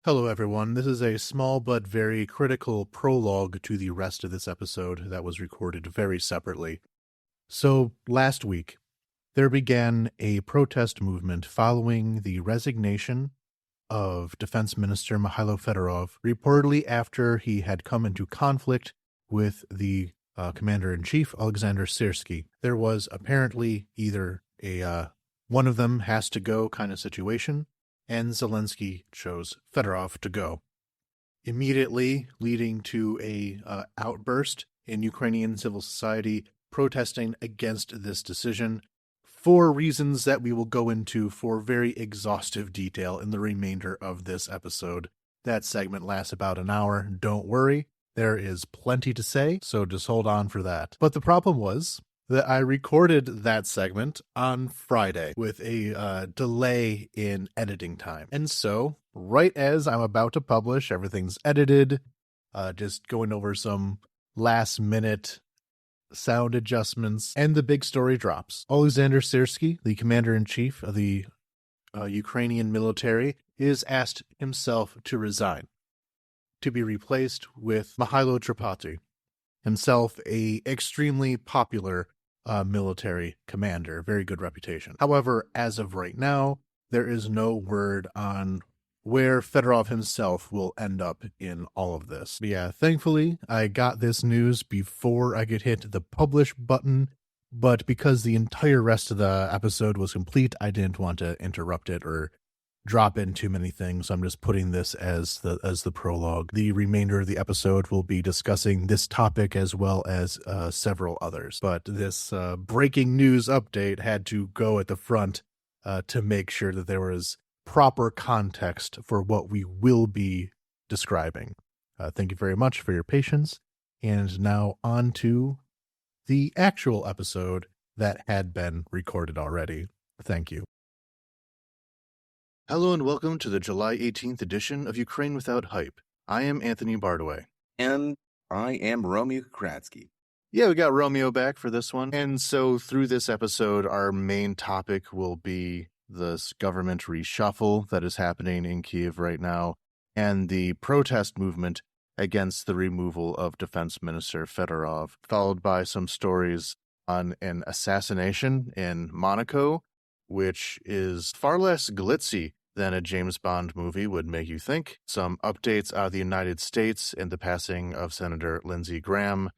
Hello, everyone. This is a small but very critical prologue to the rest of this episode that was recorded very separately. So, last week, there began a protest movement following the resignation of Defence Minister Mykhailo Fedorov, reportedly after he had come into conflict with the Commander-in-Chief Oleksandr Syrskyi. There was apparently either a one of them has to go kind of situation, and Zelensky chose Fedorov to go, immediately leading to a outburst in Ukrainian civil society protesting against this decision for reasons that we will go into for very exhaustive detail in the remainder of this episode. That segment lasts about an hour. Don't worry, there is plenty to say, so just hold on for that. But the problem was that I recorded that segment on Friday with a delay in editing time. And so, right as I'm about to publish, everything's edited, just going over some last-minute sound adjustments, and the big story drops. Oleksandr Syrskyi, the commander-in-chief of the Ukrainian military, is asked himself to resign, to be replaced with Mykhailo Fedorov, himself a extremely popular military commander, very good reputation. However, as of right now, there is no word on where Fedorov himself will end up in all of this. But yeah, thankfully, I got this news before I could hit the publish button, but because the entire rest of the episode was complete, I didn't want to interrupt it or drop in too many things. I'm just putting this as the prologue. The remainder of the episode will be discussing this topic as well as several others. But this breaking news update had to go at the front to make sure that there was proper context for what we will be describing. Thank you very much for your patience. And now on to the actual episode that had been recorded already. Thank you. Hello and welcome to the July 18th edition of Ukraine Without Hype. I am Anthony Bardaway. And I am Romeo Kratsky. Yeah, we got Romeo back for this one. And so through this episode, our main topic will be this government reshuffle that is happening in Kyiv right now, and the protest movement against the removal of Defense Minister Fedorov, followed by some stories on an assassination in Monaco, which is far less glitzy than a James Bond movie would make you think. Some updates out of the United States and the passing of Senator Lindsay Graham,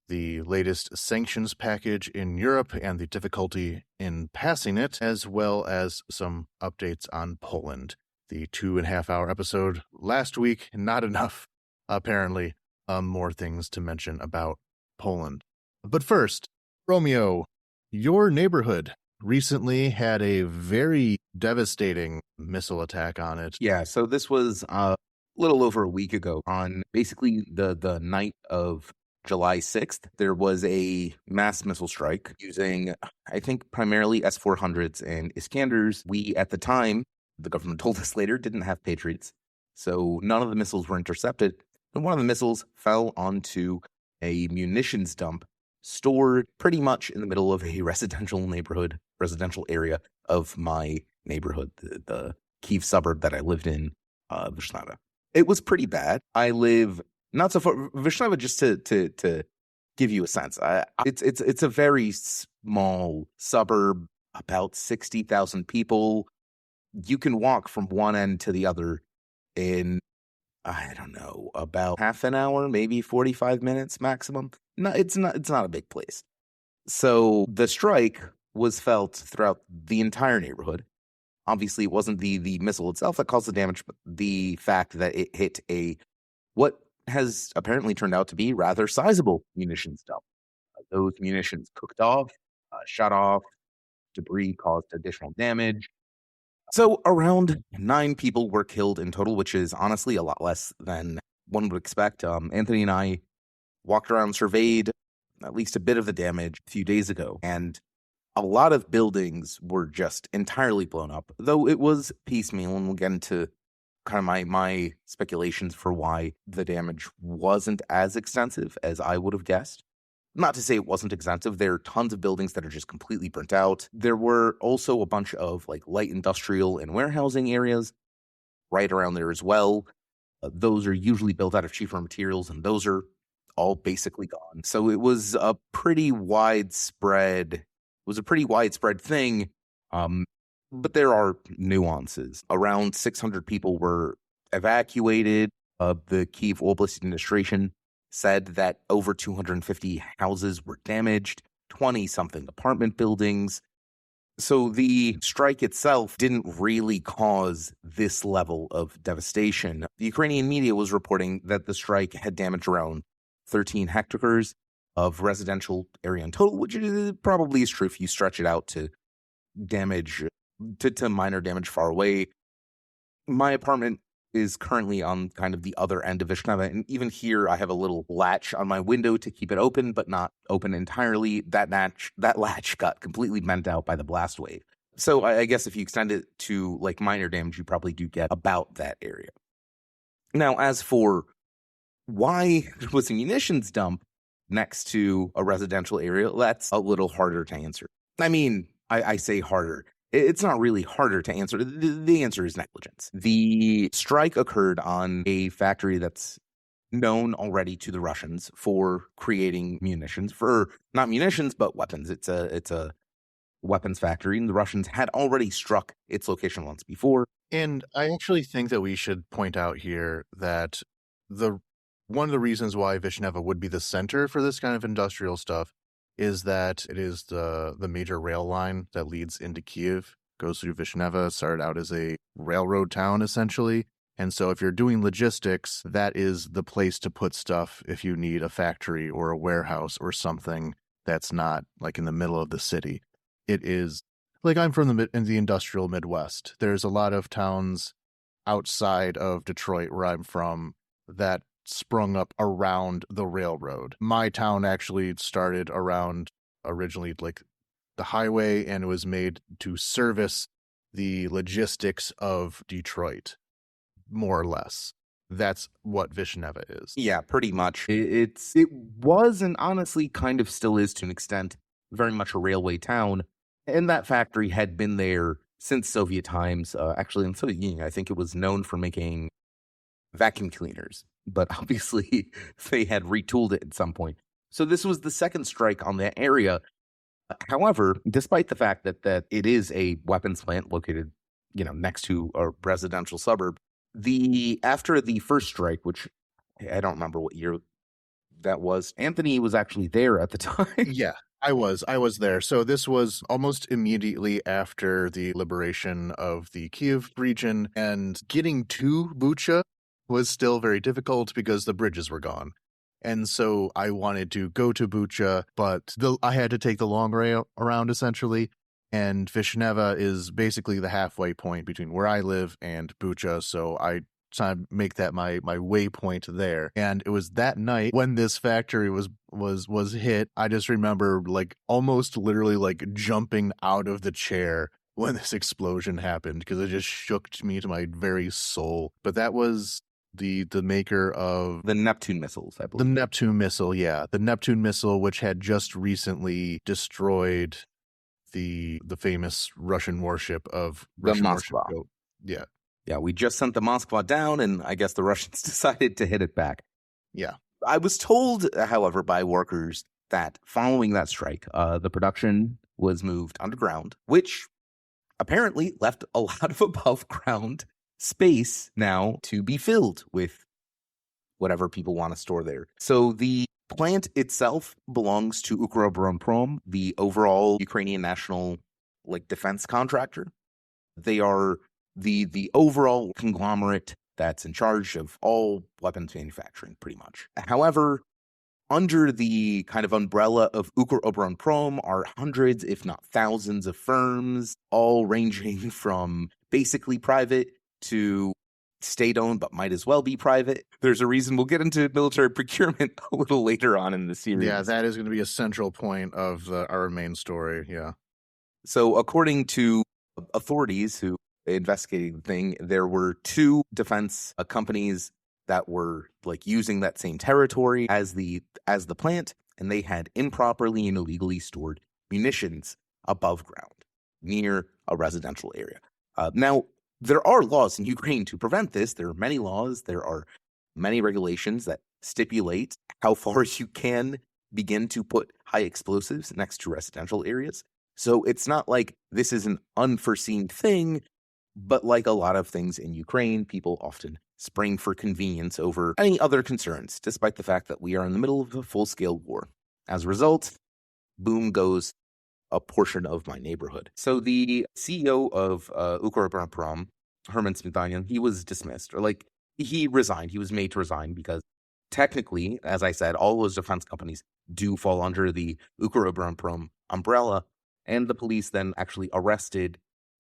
the latest sanctions package in Europe and the difficulty in passing it, as well as some updates on Poland. The 2.5-hour episode last week, not enough, apparently. More things to mention about Poland. But first, Romeo, your neighborhood recently had a very devastating missile attack on it. Yeah, so this was a little over a week ago on basically the night of July 6th, there was a mass missile strike using, I think, primarily S-400s and Iskanders. We, at the time, the government told us later, didn't have Patriots. So none of the missiles were intercepted. And one of the missiles fell onto a munitions dump stored pretty much in the middle of a residential area of my neighborhood, the Kyiv suburb that I lived in, Vishnava. It was pretty bad. I live not so far, Vishnava, just to give you a sense. It's a very small suburb, about 60,000 people. You can walk from one end to the other in, I don't know, about half an hour, maybe 45 minutes maximum. No, it's not a big place. So the strike was felt throughout the entire neighborhood. Obviously, it wasn't the missile itself that caused the damage, but the fact that it hit what has apparently turned out to be rather sizable munitions dump. Those munitions cooked off, shut off, debris caused additional damage. So around 9 people were killed in total, which is honestly a lot less than one would expect. Anthony and I walked around, surveyed at least a bit of the damage a few days ago, and a lot of buildings were just entirely blown up, though it was piecemeal, and we'll get into kind of my speculations for why the damage wasn't as extensive as I would have guessed. Not to say it wasn't extensive. There are tons of buildings that are just completely burnt out. There were also a bunch of like light industrial and warehousing areas right around there as well. Those are usually built out of cheaper materials, and those are all basically gone. So it was a pretty widespread thing. But there are nuances. Around 600 people were evacuated. The Kyiv Oblast administration said that over 250 houses were damaged, 20-something apartment buildings. So the strike itself didn't really cause this level of devastation. The Ukrainian media was reporting that the strike had damaged around 13 hectares of residential area in total, which probably is true if you stretch it out to damage, to minor damage far away. My apartment is currently on kind of the other end of Vishneva, and even here I have a little latch on my window to keep it open, but not open entirely. That latch got completely bent out by the blast wave. So I guess if you extend it to like minor damage, you probably do get about that area. Now, as for why there was a munitions dump next to a residential area, that's a little harder to answer. I mean, I say harder. It's not really harder to answer. The answer is negligence. The strike occurred on a factory that's known already to the Russians for creating munitions, for not munitions, but weapons. It's a weapons factory, and the Russians had already struck its location once before. And I actually think that we should point out here that one of the reasons why Vishneva would be the center for this kind of industrial stuff is that it is the major rail line that leads into Kyiv, goes through Vishneva, started out as a railroad town, essentially. And so if you're doing logistics, that is the place to put stuff if you need a factory or a warehouse or something that's not like in the middle of the city. It is, like I'm from in the industrial Midwest. There's a lot of towns outside of Detroit where I'm from that sprung up around the railroad. My town actually started around originally like the highway, and it was made to service the logistics of Detroit, more or less. That's what Vishneva is. Yeah, pretty much. It was, and honestly kind of still is to an extent, very much a railway town. And that factory had been there since Soviet times. Actually, in the Soviet Union, I think it was known for making vacuum cleaners, but obviously they had retooled it at some point. So this was the second strike on that area. However, despite the fact that it is a weapons plant located, next to a residential suburb, after the first strike, which I don't remember what year that was, Anthony was actually there at the time. Yeah, I was there. So this was almost immediately after the liberation of the Kyiv region, and getting to Bucha was still very difficult because the bridges were gone. And so I wanted to go to Bucha, but I had to take the long way around, essentially. And Vishneva is basically the halfway point between where I live and Bucha, so I tried to make that my waypoint there. And it was that night when this factory was hit. I just remember almost literally jumping out of the chair when this explosion happened, because it just shook me to my very soul. But that was the maker of the Neptune missiles, I believe. The Neptune missile, yeah. The Neptune missile, which had just recently destroyed the famous Russian warship of the Moskva. Yeah. Yeah, we just sent the Moskva down, and I guess the Russians decided to hit it back. Yeah. I was told, however, by workers that following that strike, the production was moved underground, which apparently left a lot of above ground space now to be filled with whatever people want to store there. So the plant itself belongs to Ukroobоронпром, the overall Ukrainian national defense contractor. They are the overall conglomerate that's in charge of all weapons manufacturing, pretty much. However, under the kind of umbrella of Ukroobоронпром are hundreds, if not thousands, of firms, all ranging from basically private to state-owned, but might as well be private. There's a reason we'll get into military procurement a little later on in the series. Yeah, that is going to be a central point of our main story, yeah. So according to authorities who investigated the thing, there were two defense companies that were using that same territory as the plant, and they had improperly and illegally stored munitions above ground near a residential area. Now, there are laws in Ukraine to prevent this. There are many laws. There are many regulations that stipulate how far you can begin to put high explosives next to residential areas. So it's not like this is an unforeseen thing, but like a lot of things in Ukraine, people often spring for convenience over any other concerns, despite the fact that we are in the middle of a full-scale war. As a result, boom goes a portion of my neighborhood. So the CEO of Ukроборонпром, Herman Smetanian, he was dismissed, or like he resigned. He was made to resign because technically, as I said, all those defense companies do fall under the Ukроборонпром umbrella, and the police then actually arrested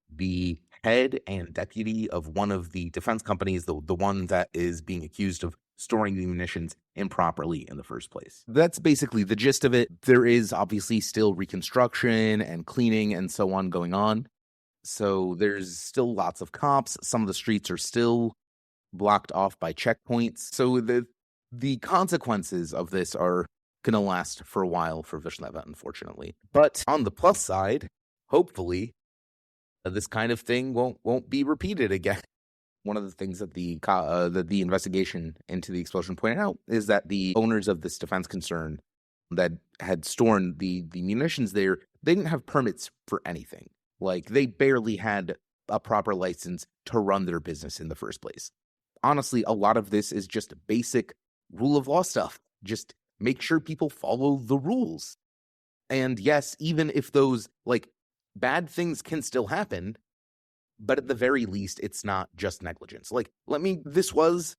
the head and deputy of one of the defense companies, the one that is being accused of storing the munitions improperly in the first place. That's basically the gist of it. There is obviously still reconstruction and cleaning and so on going on. So there's still lots of cops. Some of the streets are still blocked off by checkpoints. So the consequences of this are going to last for a while for Vishneva, unfortunately. But on the plus side, hopefully, this kind of thing won't be repeated again. One of the things that the investigation into the explosion pointed out is that the owners of this defense concern that had stored the munitions there, they didn't have permits for anything. Like, they barely had a proper license to run their business in the first place. Honestly, a lot of this is just basic rule of law stuff. Just make sure people follow the rules. And yes, even if those, like, bad things can still happen, but at the very least, it's not just negligence. Like, this was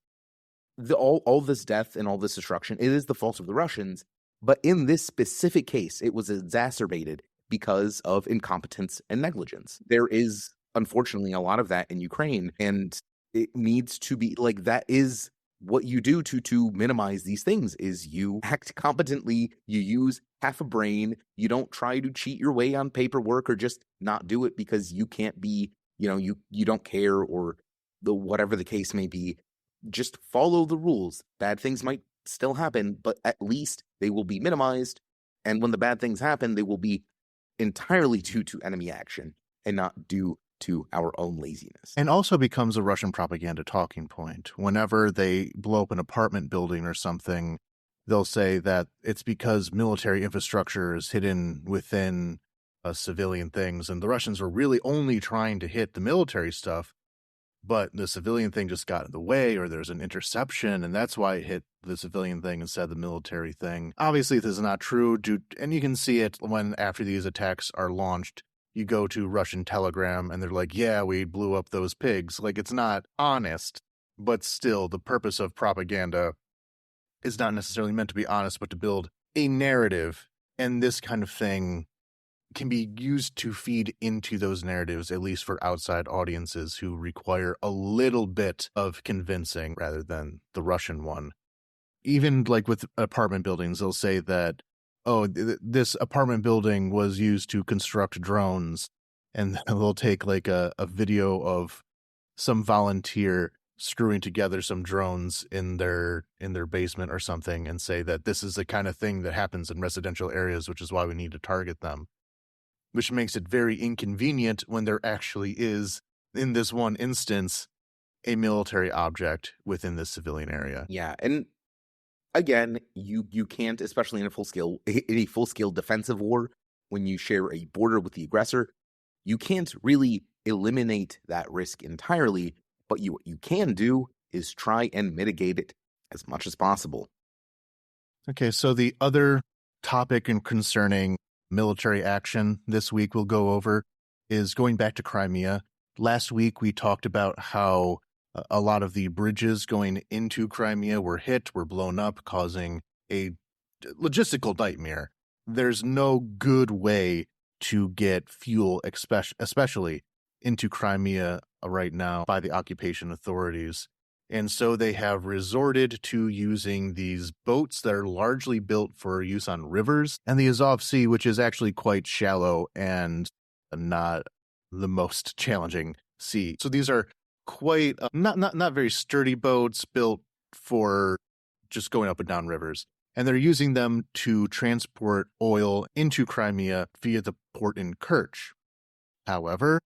all this death and all this destruction. It is the fault of the Russians, but in this specific case, it was exacerbated because of incompetence and negligence. There is, unfortunately, a lot of that in Ukraine, and it needs to be, like, that is what you do to minimize these things, is you act competently, you use half a brain, you don't try to cheat your way on paperwork or just not do it because you can't be, you don't care, or whatever the case may be. Just follow the rules. Bad things might still happen, but at least they will be minimized, and when the bad things happen, they will be entirely due to enemy action and not due to our own laziness. And also becomes a Russian propaganda talking point. Whenever they blow up an apartment building or something, they'll say that it's because military infrastructure is hidden within civilian things, and the Russians were really only trying to hit the military stuff, but the civilian thing just got in the way, or there's an interception, and that's why it hit the civilian thing instead of the military thing. Obviously, this is not true, and you can see it when, after these attacks are launched, you go to Russian Telegram and they're like, yeah, we blew up those pigs. Like, it's not honest, but still, the purpose of propaganda is not necessarily meant to be honest, but to build a narrative. And this kind of thing can be used to feed into those narratives, at least for outside audiences who require a little bit of convincing rather than the Russian one. Even like with apartment buildings, they'll say that, oh, this apartment building was used to construct drones, and they'll take like a video of some volunteer screwing together some drones in their basement or something and say that this is the kind of thing that happens in residential areas, which is why we need to target them, which makes it very inconvenient when there actually is, in this one instance, a military object within this civilian area. Yeah, and again, you can't, especially in a full-scale defensive war, when you share a border with the aggressor, you can't really eliminate that risk entirely, but what you can do is try and mitigate it as much as possible. Okay, so the other topic concerning military action this week we'll go over is going back to Crimea. Last week we talked about how a lot of the bridges going into Crimea were blown up, causing a logistical nightmare. There's no good way to get fuel, especially into Crimea right now by the occupation authorities. And so they have resorted to using these boats that are largely built for use on rivers and the Azov Sea, which is actually quite shallow and not the most challenging sea. So these are quite not very sturdy boats built for just going up and down rivers. And they're using them to transport oil into Crimea via the port in Kerch. However,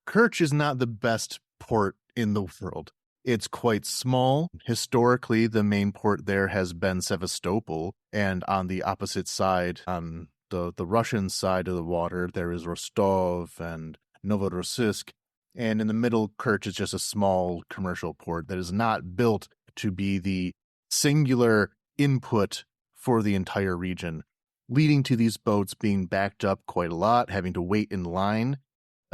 Kerch is not the best port in the world. It's quite small. Historically, the main port there has been Sevastopol, and on the opposite side, on the Russian side of the water, there is Rostov and Novorossiysk, and in the middle, Kerch is just a small commercial port that is not built to be the singular input for the entire region, leading to these boats being backed up quite a lot, having to wait in line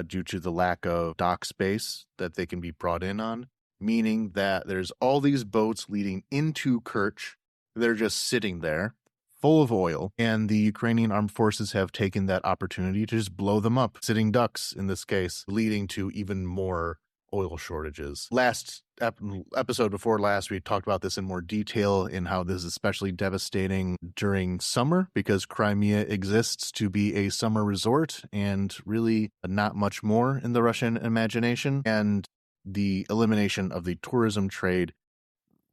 due to the lack of dock space that they can be brought in on, meaning that there's all these boats leading into Kerch. They're just sitting there, full of oil, and the Ukrainian armed forces have taken that opportunity to just blow them up, sitting ducks in this case, leading to even more oil shortages. Last episode before last, we talked about this in more detail in how this is especially devastating during summer because Crimea exists to be a summer resort and really not much more in the Russian imagination. And the elimination of the tourism trade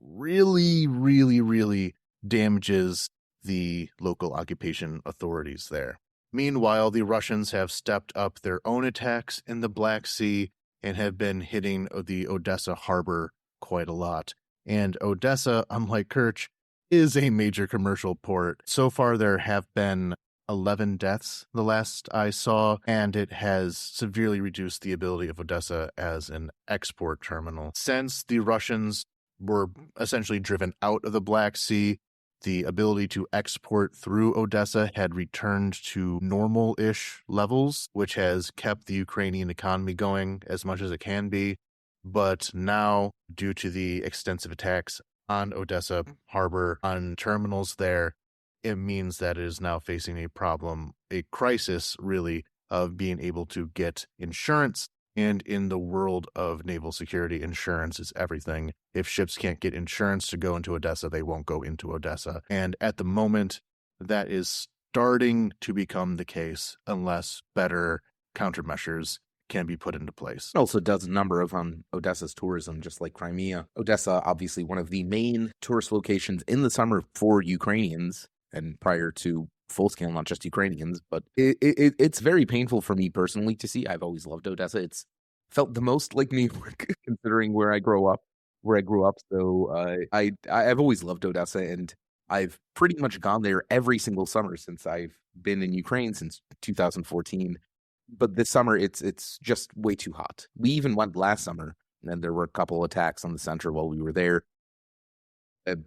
really, really, really damages the local occupation authorities there. Meanwhile, the Russians have stepped up their own attacks in the Black Sea and have been hitting the Odessa harbor quite a lot. And Odessa, unlike Kerch, is a major commercial port. So far, there have been 11 deaths the last I saw, and it has severely reduced the ability of Odessa as an export terminal. Since the Russians were essentially driven out of the Black Sea, the ability to export through Odessa had returned to normal-ish levels, which has kept the Ukrainian economy going as much as it can be. But now, due to the extensive attacks on Odessa harbor, on terminals there, it means that it is now facing a problem, a crisis, really, of being able to get insurance. And in the world of naval security, insurance is everything. If ships can't get insurance to go into Odessa, they won't go into Odessa. And at the moment, that is starting to become the case unless better countermeasures can be put into place. It also does a number of Odessa's tourism, just like Crimea. Odessa, obviously one of the main tourist locations in the summer for Ukrainians, and prior to full-scale, not just Ukrainians, but it's very painful for me personally to see. I've always loved Odessa. It's felt the most like New York, considering where I grew up. So I've always loved Odessa, and I've pretty much gone there every single summer since I've been in Ukraine since 2014. But this summer, it's just way too hot. We even went last summer, and there were a couple attacks on the center while we were there.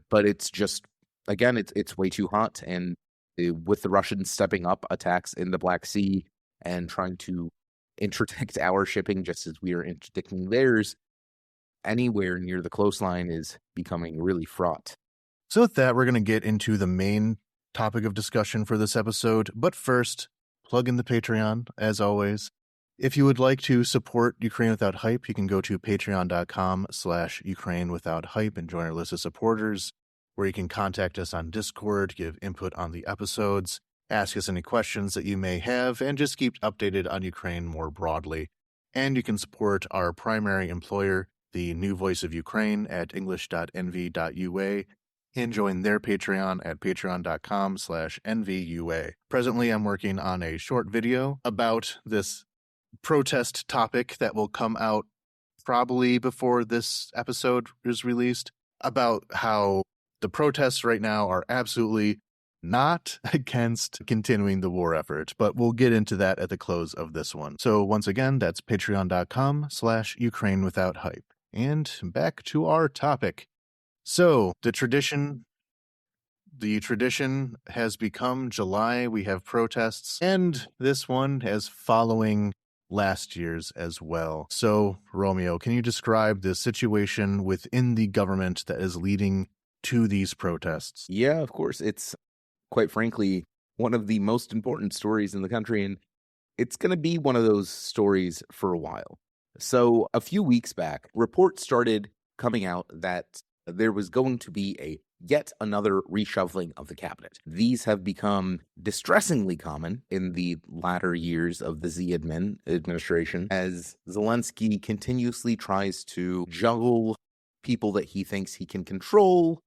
But it's just, again, it's way too hot, and with the Russians stepping up attacks in the Black Sea and trying to interdict our shipping just as we are interdicting theirs, anywhere near the coastline is becoming really fraught. So with that, we're going to get into the main topic of discussion for this episode. But first, plug in the Patreon, as always. If you would like to support Ukraine Without Hype, you can go to patreon.com/Ukraine Without Hype and join our list of supporters, where you can contact us on Discord, give input on the episodes, ask us any questions that you may have, and just keep updated on Ukraine more broadly. And you can support our primary employer, the New Voice of Ukraine, at english.nv.ua, and join their Patreon at patreon.com/NVUA. Presently, I'm working on a short video about this protest topic that will come out probably before this episode is released, about how the protests right now are absolutely not against continuing the war effort, but we'll get into that at the close of this one. So once again, that's patreon.com/Ukraine Without Hype. And back to our topic. So the tradition has become July. We have protests, and this one is following last year's as well. So Romeo, can you describe the situation within the government that is leading to these protests? Yeah, of course. It's, quite frankly, one of the most important stories in the country, and it's going to be one of those stories for a while. So a few weeks back, reports started coming out that there was going to be yet another reshuffling of the cabinet. These have become distressingly common in the latter years of the Z administration, as Zelensky continuously tries to juggle people that he thinks he can control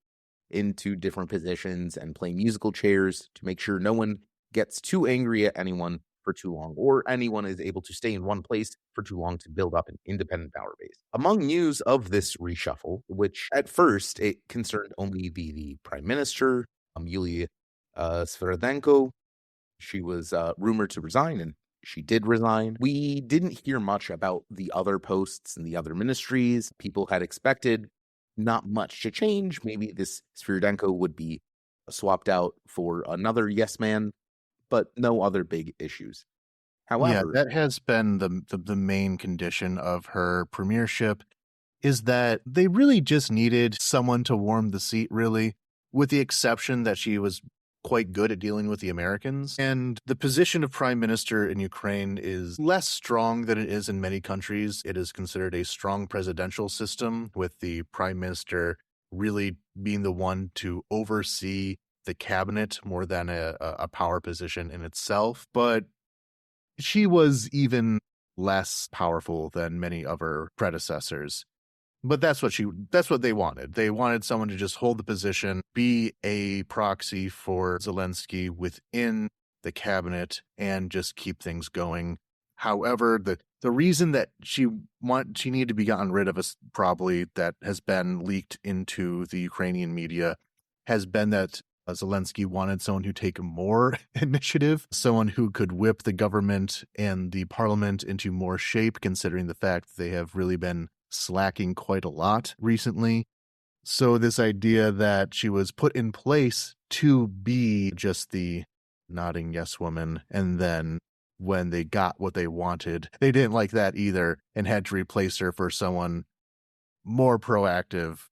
into different positions and play musical chairs to make sure no one gets too angry at anyone for too long, or anyone is able to stay in one place for too long to build up an independent power base. Among news of this reshuffle, which at first it concerned only the prime minister, Yulia Sviridenko. She was rumored to resign, and she did resign. We didn't hear much about the other posts and the other ministries. People had expected not much to change. Maybe this Sviridenko would be swapped out for another yes man, but no other big issues. However, that has been the main condition of her premiership, is that they really just needed someone to warm the seat, really, with the exception that she was quite good at dealing with the Americans. And the position of prime minister in Ukraine is less strong than it is in many countries. It is considered a strong presidential system, with the prime minister really being the one to oversee the cabinet more than a power position in itself. But she was even less powerful than many of her predecessors. But that's what they wanted. They wanted someone to just hold the position, be a proxy for Zelensky within the cabinet, and just keep things going. However, the reason that she needed to be gotten rid of, is probably that has been leaked into the Ukrainian media, has been that Zelensky wanted someone who take more initiative, someone who could whip the government and the parliament into more shape, considering the fact that they have really been slacking quite a lot recently. So this idea that she was put in place to be just the nodding yes woman, and then when they got what they wanted, they didn't like that either and had to replace her for someone more proactive,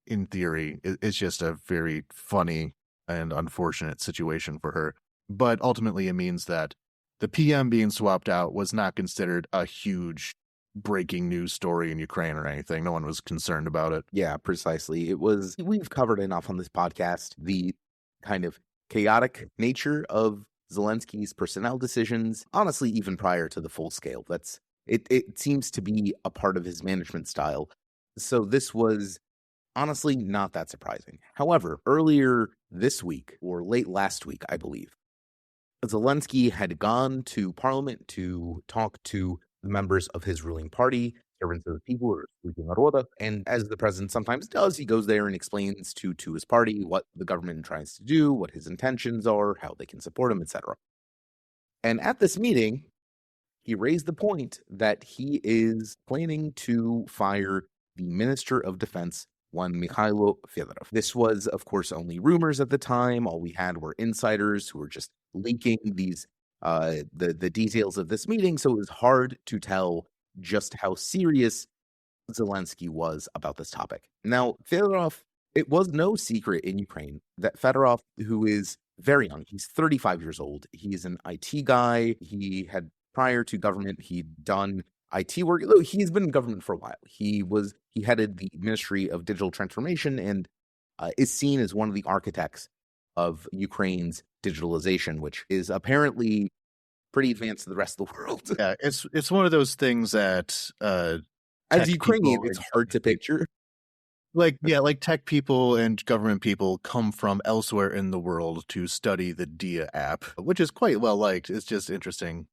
in theory. It's just a very funny and unfortunate situation for her. But ultimately it means that the PM being swapped out was not considered a huge breaking news story in Ukraine or anything. No one was concerned about it. Yeah, precisely. We've covered enough on this podcast, the kind of chaotic nature of Zelensky's personnel decisions, honestly, even prior to the full scale. It seems to be a part of his management style. So this was honestly not that surprising. However, earlier this week, or late last week, I believe, Zelensky had gone to Parliament to talk to the members of his ruling party, Servants of the People, or Slugi Naroda. And as the president sometimes does, he goes there and explains to his party what the government tries to do, what his intentions are, how they can support him, etc. And at this meeting, he raised the point that he is planning to fire the Minister of Defense, one Mykhailo Fedorov. This was, of course, only rumors at the time. All we had were insiders who were just leaking these the details of this meeting, so it was hard to tell just how serious Zelensky was about this topic. Now, Fedorov, it was no secret in Ukraine that Fedorov, who is very young, he's 35 years old, he's an IT guy, he had, prior to government, he'd done IT work. He's been in government for a while. He headed the Ministry of Digital Transformation and is seen as one of the architects of Ukraine's digitalization, which is apparently pretty advanced to the rest of the world. Yeah, it's one of those things that as Ukrainian, it's hard to picture. Like tech people and government people come from elsewhere in the world to study the DIA app, which is quite well liked. It's just interesting.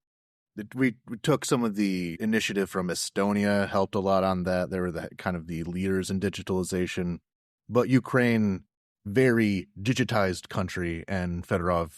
We took some of the initiative from Estonia, helped a lot on that. They were kind of the leaders in digitalization. But Ukraine, very digitized country, and Fedorov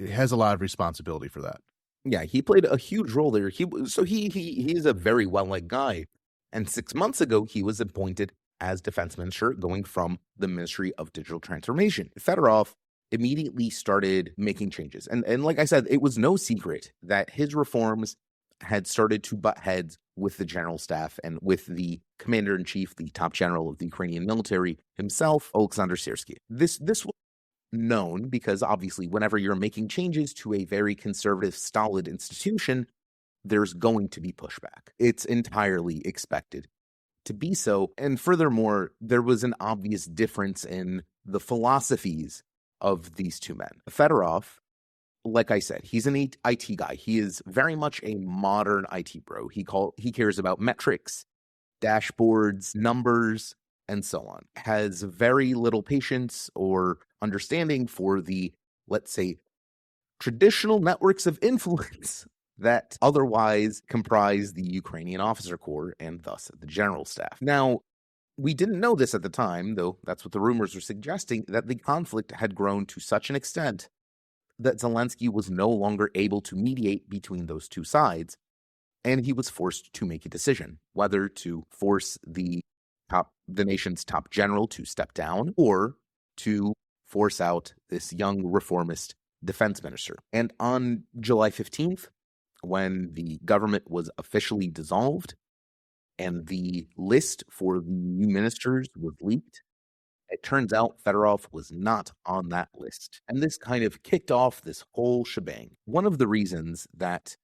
has a lot of responsibility for that. Yeah, he played a huge role there. He is a very well-liked guy. And 6 months ago, he was appointed as defense minister, going from the Ministry of Digital Transformation. Fedorov immediately started making changes. And like I said, it was no secret that his reforms had started to butt heads with the general staff and with the commander-in-chief, the top general of the Ukrainian military himself, Oleksandr Syrskyi. This was known because obviously whenever you're making changes to a very conservative, stolid institution, there's going to be pushback. It's entirely expected to be so. And furthermore, there was an obvious difference in the philosophies of these two men. Fedorov, like I said, he's an IT guy. He is very much a modern IT bro. He cares about metrics, dashboards, numbers, and so on. Has very little patience or understanding for the, let's say, traditional networks of influence that otherwise comprise the Ukrainian officer corps and thus the general staff. Now, we didn't know this at the time, though that's what the rumors were suggesting, that the conflict had grown to such an extent that Zelensky was no longer able to mediate between those two sides, and he was forced to make a decision whether to force the nation's top general to step down or to force out this young reformist defense minister. And on July 15th, when the government was officially dissolved and the list for the new ministers was leaked, it turns out Fedorov was not on that list. And this kind of kicked off this whole shebang. One of the reasons that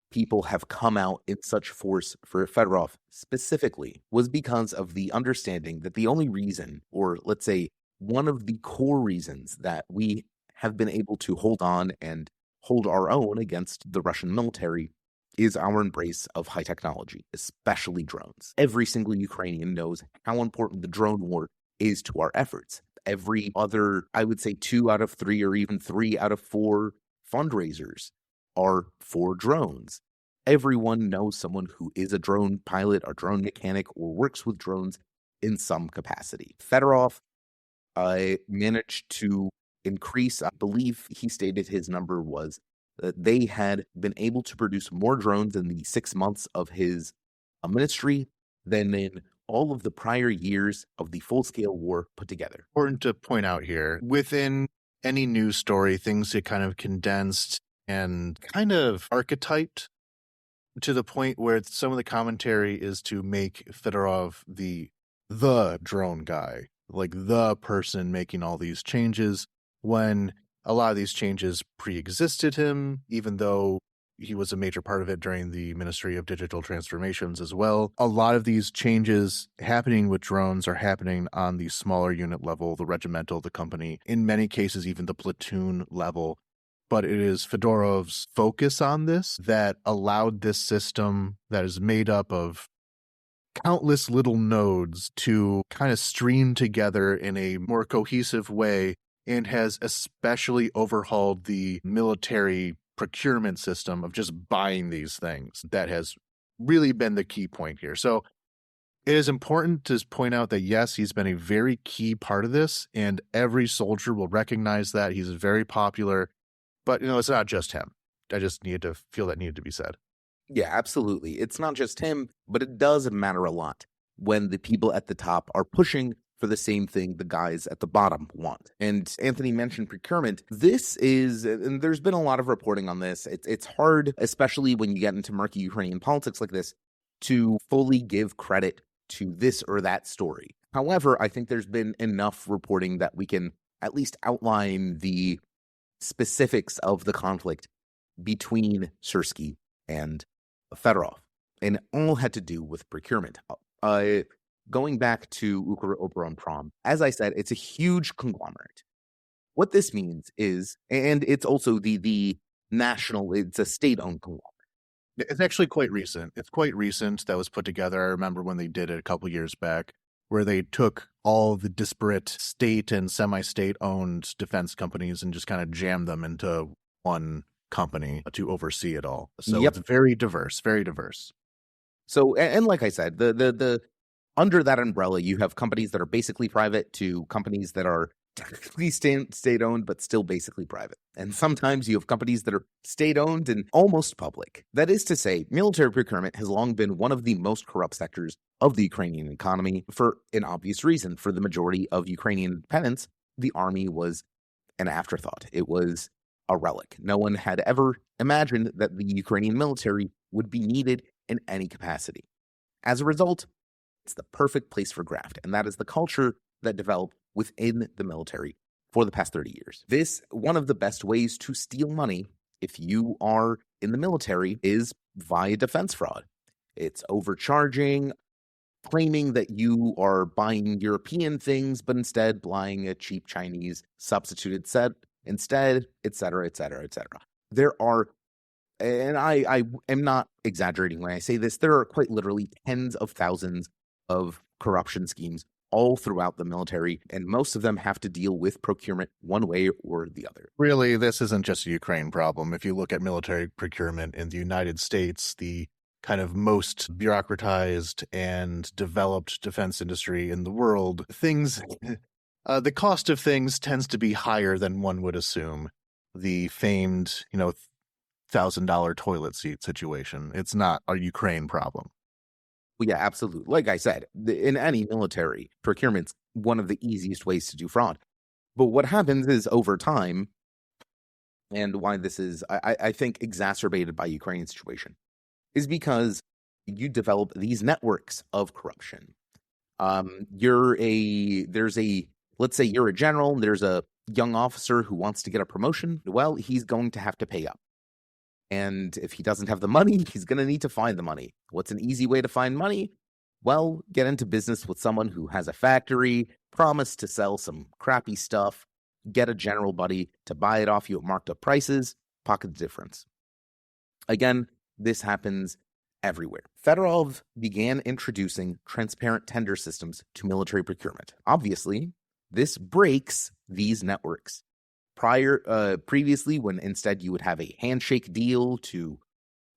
people have come out in such force for Fedorov specifically was because of the understanding that the only reason, or let's say one of the core reasons that we have been able to hold on and hold our own against the Russian military is our embrace of high technology, especially drones. Every single Ukrainian knows how important the drone war is to our efforts. Every other, I would say 2 out of 3 or even 3 out of 4 fundraisers are for drones. Everyone knows someone who is a drone pilot or drone mechanic or works with drones in some capacity. Fedorov managed to increase, I believe he stated his number was that they had been able to produce more drones in the 6 months of his ministry than in all of the prior years of the full-scale war put together. Important to point out here, within any news story, things get kind of condensed and kind of archetyped to the point where some of the commentary is to make Fedorov the drone guy, like the person making all these changes, when a lot of these changes pre-existed him, even though he was a major part of it during the Ministry of Digital Transformations as well. A lot of these changes happening with drones are happening on the smaller unit level, the regimental, the company, in many cases even the platoon level. But it is Fedorov's focus on this that allowed this system that is made up of countless little nodes to kind of stream together in a more cohesive way, and has especially overhauled the military procurement system of just buying these things. That has really been the key point here. So it is important to point out that, yes, he's been a very key part of this, and every soldier will recognize that. He's very popular, but, it's not just him. I just needed to feel that needed to be said. Yeah, absolutely. It's not just him, but it does matter a lot when the people at the top are pushing for the same thing the guys at the bottom want. And Anthony mentioned procurement. This is, and there's been a lot of reporting on this. It's hard, especially when you get into murky Ukrainian politics like this, to fully give credit to this or that story. However, I think there's been enough reporting that we can at least outline the specifics of the conflict between Syrskyi and Fedorov. And it all had to do with procurement. Going back to Ukroboronprom, as I said, it's a huge conglomerate. What this means is, and it's also the national, it's a state-owned conglomerate. It's actually quite recent. It's quite recent that was put together. I remember when they did it a couple years back, where they took all the disparate state and semi-state-owned defense companies and just kind of jammed them into one company to oversee it all. So It's very diverse, very diverse. So, and like I said, the under that umbrella, you have companies that are basically private to companies that are technically state-owned, but still basically private. And sometimes you have companies that are state-owned and almost public. That is to say, military procurement has long been one of the most corrupt sectors of the Ukrainian economy for an obvious reason. For the majority of Ukrainian independence, the army was an afterthought. It was a relic. No one had ever imagined that the Ukrainian military would be needed in any capacity. As a result, it's the perfect place for graft, and that is the culture that developed within the military for the past 30 years. This, one of the best ways to steal money if you are in the military, is via defense fraud. It's overcharging, claiming that you are buying European things, but instead buying a cheap Chinese substituted set instead, etc., etc., etc. There are, and I am not exaggerating when I say this, there are quite literally tens of thousands of corruption schemes all throughout the military, and most of them have to deal with procurement one way or the other. Really, this isn't just a Ukraine problem. If you look at military procurement in the United States, the kind of most bureaucratized and developed defense industry in the world, the cost of things tends to be higher than one would assume. The famed, $1,000 toilet seat situation. It's not a Ukraine problem. Well, yeah, absolutely. Like I said, in any military, procurement's one of the easiest ways to do fraud. But what happens is over time, and why this is, I think, exacerbated by Ukraine's situation, is because you develop these networks of corruption. Let's say you're a general, and there's a young officer who wants to get a promotion. Well, he's going to have to pay up. And if he doesn't have the money, he's going to need to find the money. What's an easy way to find money? Well, get into business with someone who has a factory, promise to sell some crappy stuff, get a general buddy to buy it off you at marked up prices, pocket the difference. Again, this happens everywhere. Fedorov began introducing transparent tender systems to military procurement. Obviously, this breaks these networks. Previously, when instead you would have a handshake deal to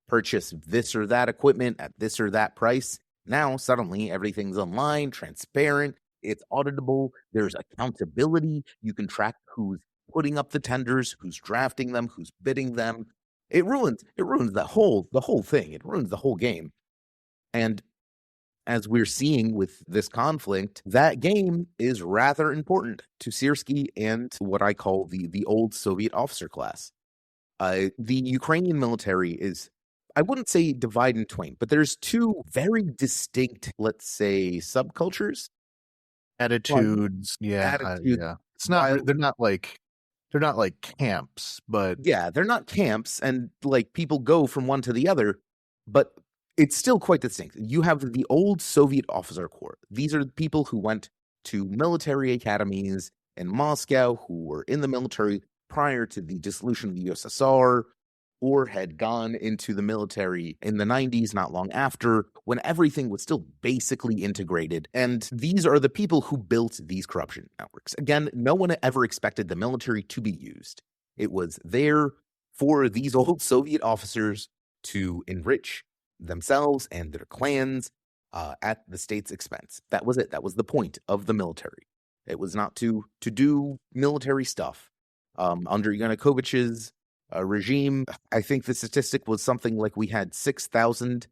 purchase this or that equipment at this or that price, now suddenly everything's online, transparent, it's auditable, there's accountability, you can track who's putting up the tenders, who's drafting them, who's bidding them. It ruins the whole thing. It ruins the whole game. And as we're seeing with this conflict, that game is rather important to Syrskyi and what I call the old Soviet officer class. The Ukrainian military is, I wouldn't say divide in twain, but there's two very distinct, let's say, subcultures. Attitudes, yeah. It's not. They're not like camps, but yeah, they're not camps, and like people go from one to the other, but it's still quite distinct. You have the old Soviet officer corps. These are the people who went to military academies in Moscow, who were in the military prior to the dissolution of the USSR, or had gone into the military in the 90s, not long after, when everything was still basically integrated. And these are the people who built these corruption networks. Again, no one ever expected the military to be used. It was there for these old Soviet officers to enrich themselves and their clans at the state's expense. That was it. That was the point of the military. It was not to do military stuff. Under Yanukovych's regime, I think the statistic was something like we had 6,000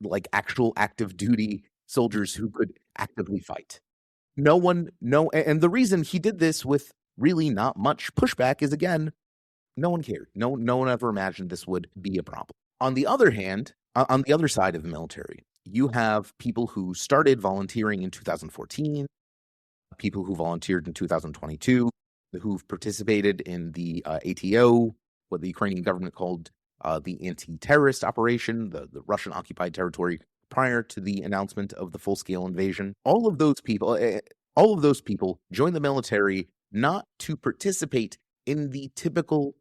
like actual active duty soldiers who could actively fight. And the reason he did this with really not much pushback is, again, no one cared. No one ever imagined this would be a problem. On the other hand, on the other side of the military, you have people who started volunteering in 2014, people who volunteered in 2022, who've participated in the ATO, what the Ukrainian government called the anti-terrorist operation, the Russian-occupied territory prior to the announcement of the full-scale invasion. All of those people joined the military not to participate in the typical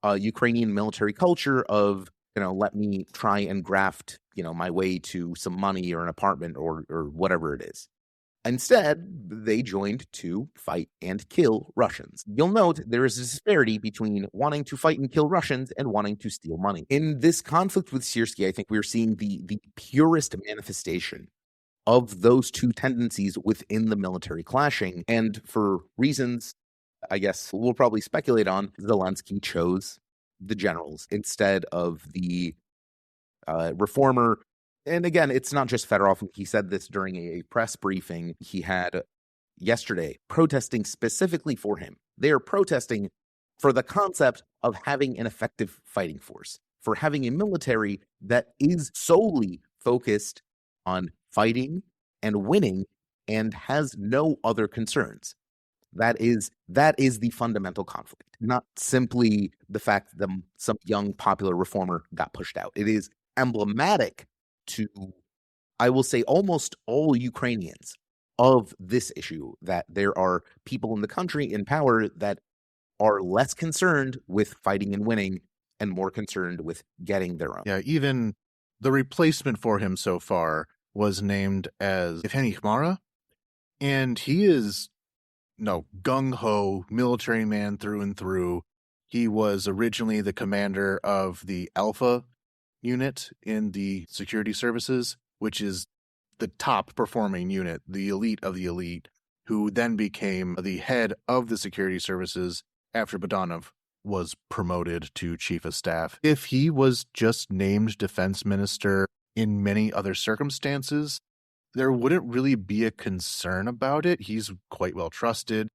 Ukrainian military culture of, let me try and graft, my way to some money or an apartment or whatever it is. Instead, they joined to fight and kill Russians. You'll note there is a disparity between wanting to fight and kill Russians and wanting to steal money. In this conflict with Syrskyi, I think we're seeing the purest manifestation of those two tendencies within the military clashing. And for reasons, I guess, we'll probably speculate on, Zelensky chose the generals instead of the reformer. And again, it's not just Fedorov. He said this during a press briefing he had yesterday, protesting specifically for him. They are protesting for the concept of having an effective fighting force, for having a military that is solely focused on fighting and winning and has no other concerns. That is the fundamental conflict, not simply the fact that some young popular reformer got pushed out. It is emblematic to, I will say, almost all Ukrainians of this issue, that there are people in the country in power that are less concerned with fighting and winning and more concerned with getting their own. Yeah, even the replacement for him so far was named as Evgeny Khmara. And he is gung-ho military man through and through. He was originally the commander of the Alpha unit in the security services, which is the top performing unit, the elite of the elite, who then became the head of the security services after Bogdanov was promoted to chief of staff. If he was just named defense minister in many other circumstances, there wouldn't really be a concern about it. He's quite well trusted.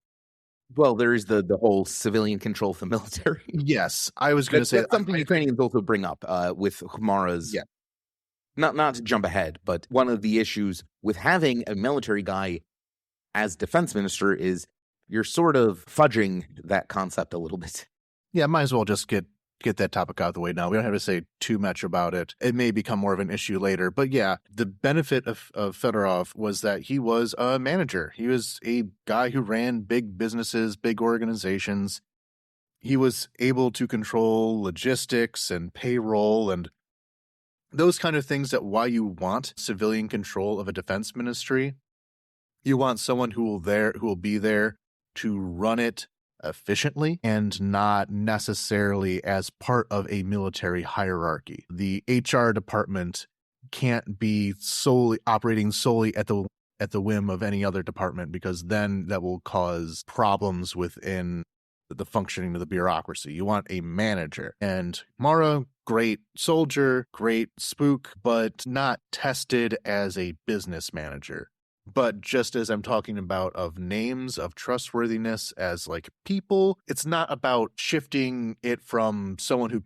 Well, there is the whole civilian control of the military. Yes, I was going to say that's something Ukrainians also bring up with Khmara's. Yeah. Not to jump ahead, but one of the issues with having a military guy as defense minister is you're sort of fudging that concept a little bit. Yeah, might as well just get that topic out of the way now. We don't have to say too much about it. It may become more of an issue later. But yeah, the benefit of Fedorov was that he was a manager. He was a guy who ran big businesses, big organizations. He was able to control logistics and payroll and those kind of things that why you want civilian control of a defense ministry. You want someone who will be there to run it efficiently and not necessarily as part of a military hierarchy. The HR department can't be operating solely at the whim of any other department, because then that will cause problems within the functioning of the bureaucracy. You want a manager. And Mara, great soldier, great spook, but not tested as a business manager. But just as I'm talking about of names, of trustworthiness as like people, it's not about shifting it from someone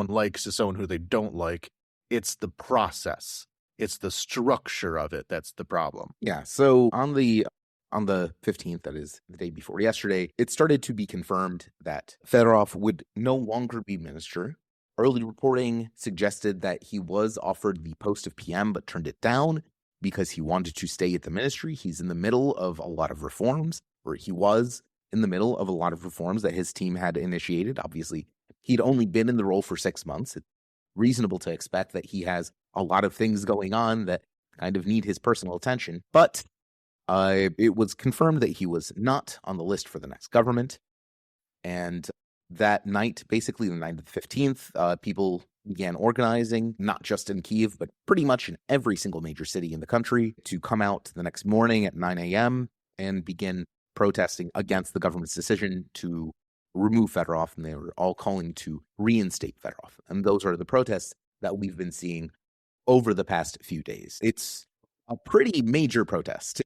likes to someone who they don't like. It's the process. It's the structure of it that's the problem. Yeah. So on the 15th, that is the day before yesterday, it started to be confirmed that Fedorov would no longer be minister. Early reporting suggested that he was offered the post of PM but turned it down because he wanted to stay at the ministry. He's in the middle of a lot of reforms, or he was in the middle of a lot of reforms that his team had initiated. Obviously, he'd only been in the role for 6 months. It's reasonable to expect that he has a lot of things going on that kind of need his personal attention. But it was confirmed that he was not on the list for the next government. And that night, basically the night of the 15th, people began organizing, not just in Kyiv, but pretty much in every single major city in the country, to come out the next morning at 9 a.m. and begin protesting against the government's decision to remove Fedorov. And they were all calling to reinstate Fedorov. And those are the protests that we've been seeing over the past few days. It's a pretty major protest.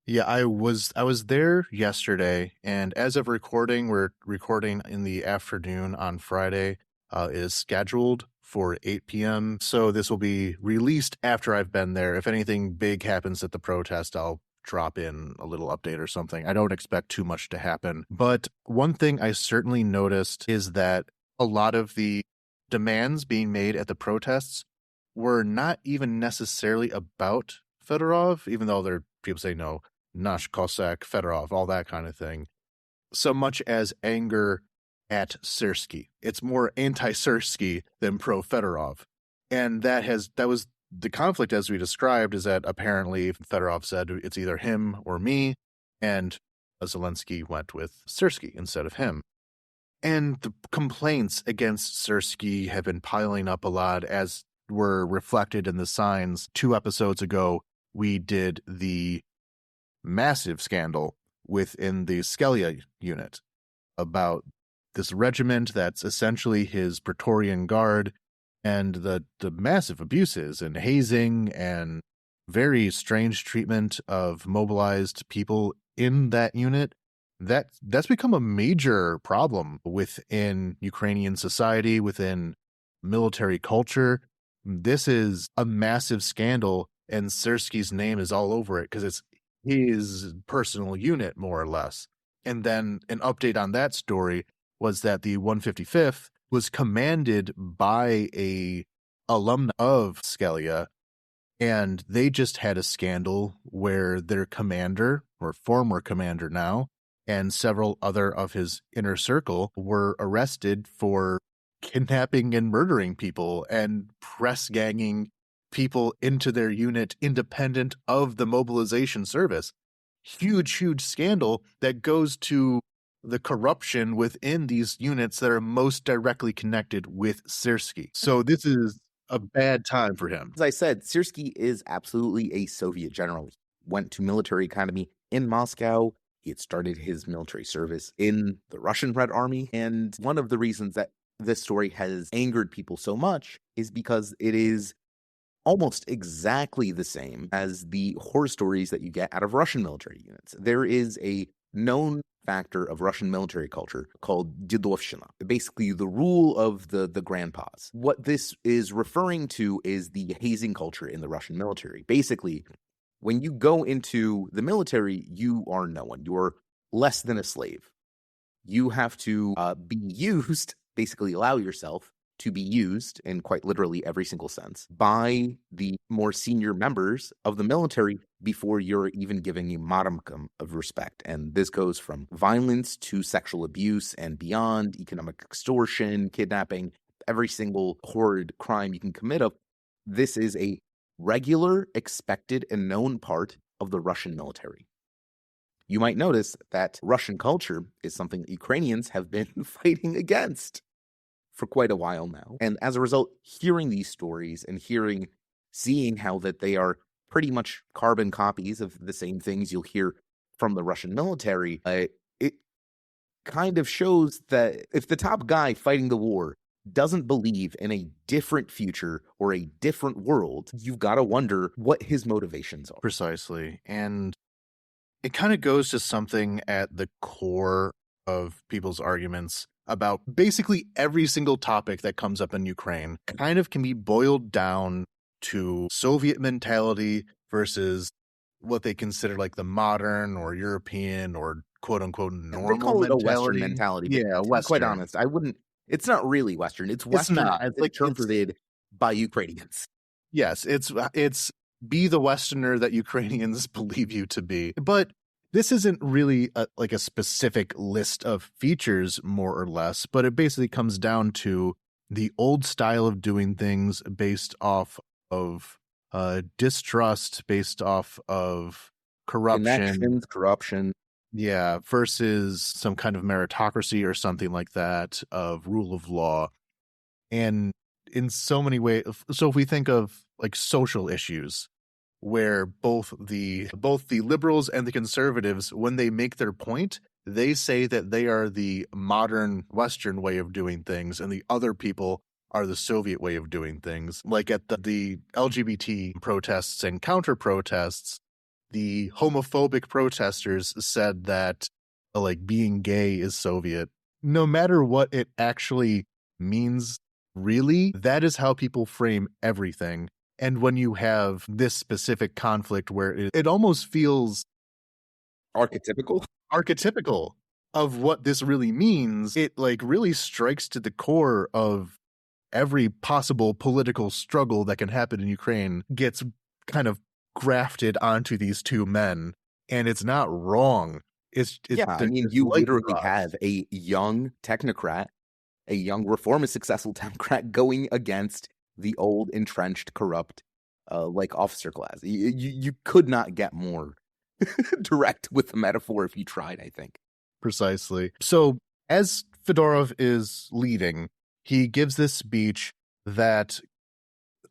Yeah, I was there yesterday, and as of recording, we're recording in the afternoon on Friday. It is scheduled for 8 p.m., so this will be released after I've been there. If anything big happens at the protest, I'll drop in a little update or something. I don't expect too much to happen. But one thing I certainly noticed is that a lot of the demands being made at the protests were not even necessarily about Fedorov, even though people say no, Nash Cossack, Fedorov, all that kind of thing, so much as anger at Syrskyi. It's more anti-Syrskyi than pro-Fedorov. And that was the conflict, as we described, is that apparently Fedorov said it's either him or me, and Zelensky went with Syrskyi instead of him. And the complaints against Syrskyi have been piling up a lot, as were reflected in the signs. 2 episodes ago, we did the massive scandal within the Skelya unit about this regiment that's essentially his Praetorian Guard, and the massive abuses and hazing and very strange treatment of mobilized people in that unit. That's become a major problem within Ukrainian society, within military culture. This is a massive scandal, and Syrskyi's name is all over it because it's his personal unit, more or less. And then an update on that story was that the 155th was commanded by a alumna of Skelya, and they just had a scandal where their commander, or former commander now, and several other of his inner circle were arrested for kidnapping and murdering people and press ganging people into their unit independent of the mobilization service. huge scandal that goes to the corruption within these units that are most directly connected with Syrskyi. So this is a bad time for him. As I said, Syrskyi is absolutely a Soviet general. He went to military academy in Moscow. He had started his military service in the Russian Red Army. And one of the reasons that this story has angered people so much is because it is almost exactly the same as the horror stories that you get out of Russian military units. There is a known factor of Russian military culture called Dedovshchina, basically the rule of the grandpas. What this is referring to is the hazing culture in the Russian military. Basically, when you go into the military, you are no one. You're less than a slave. You have to be used, basically allow yourself to be used in quite literally every single sense by the more senior members of the military before you're even giving a modicum of respect. And this goes from violence to sexual abuse and beyond, economic extortion, kidnapping, every single horrid crime you can commit of. This is a regular, expected, and known part of the Russian military. You might notice that Russian culture is something that Ukrainians have been fighting against for quite a while now. And as a result, hearing these stories and seeing how that they are pretty much carbon copies of the same things you'll hear from the Russian military, it kind of shows that if the top guy fighting the war doesn't believe in a different future or a different world, you've got to wonder what his motivations are. Precisely. And it kind of goes to something at the core of people's arguments about basically every single topic that comes up in Ukraine kind of can be boiled down to Soviet mentality versus what they consider like the modern or European or quote unquote normal they call mentality. It a Western mentality. But yeah, to Western. be quite honest, I wouldn't. It's not really Western. It's Western as interpreted by Ukrainians. Yes, it's be the Westerner that Ukrainians believe you to be. But this isn't really like a specific list of features, more or less, but it basically comes down to the old style of doing things based off of distrust, based off of corruption. Yeah, versus some kind of meritocracy or something like that, of rule of law. And in so many ways, so if we think of like social issues, where both the liberals and the conservatives, when they make their point, they say that they are the modern Western way of doing things, and the other people are the Soviet way of doing things. Like at the LGBT protests and counter protests, the homophobic protesters said that like being gay is Soviet. No matter what it actually means, really, that is how people frame everything. And when you have this specific conflict where it almost feels archetypical of what this really means, it like really strikes to the core of every possible political struggle that can happen in Ukraine gets kind of grafted onto these two men. And it's not wrong. I mean, you literally have a young technocrat, a young reformist successful Democrat going against the old, entrenched, corrupt, like officer class. You could not get more direct with the metaphor if you tried, I think. Precisely. So as Fedorov is leading, he gives this speech that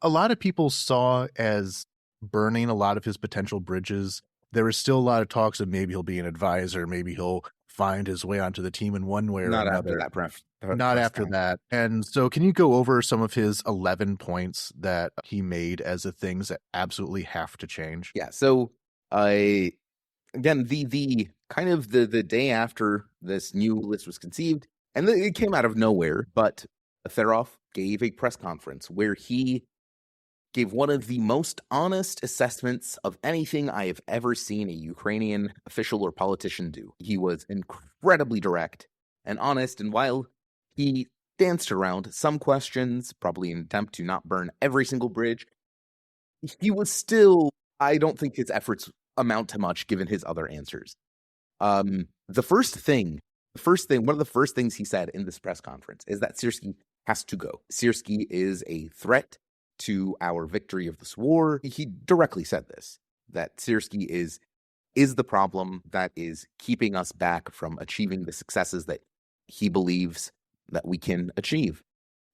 a lot of people saw as burning a lot of his potential bridges. There was still a lot of talks of maybe he'll be an advisor, maybe he'll find his way onto the team in one way or another. Not after that. And so can you go over some of his 11 points that he made as the things that absolutely have to change? Yeah. So again, the kind of the day after this new list was conceived, and it came out of nowhere, but Fedorov gave a press conference where he gave one of the most honest assessments of anything I have ever seen a Ukrainian official or politician do. He was incredibly direct and honest, and while he danced around some questions, probably in an attempt to not burn every single bridge, he was still, I don't think his efforts amount to much given his other answers. One of the first things he said in this press conference is that Syrskyi has to go. Syrskyi is a threat to our victory of this war. He directly said this, that Syrskyi is is the problem that is keeping us back from achieving the successes that he believes that we can achieve.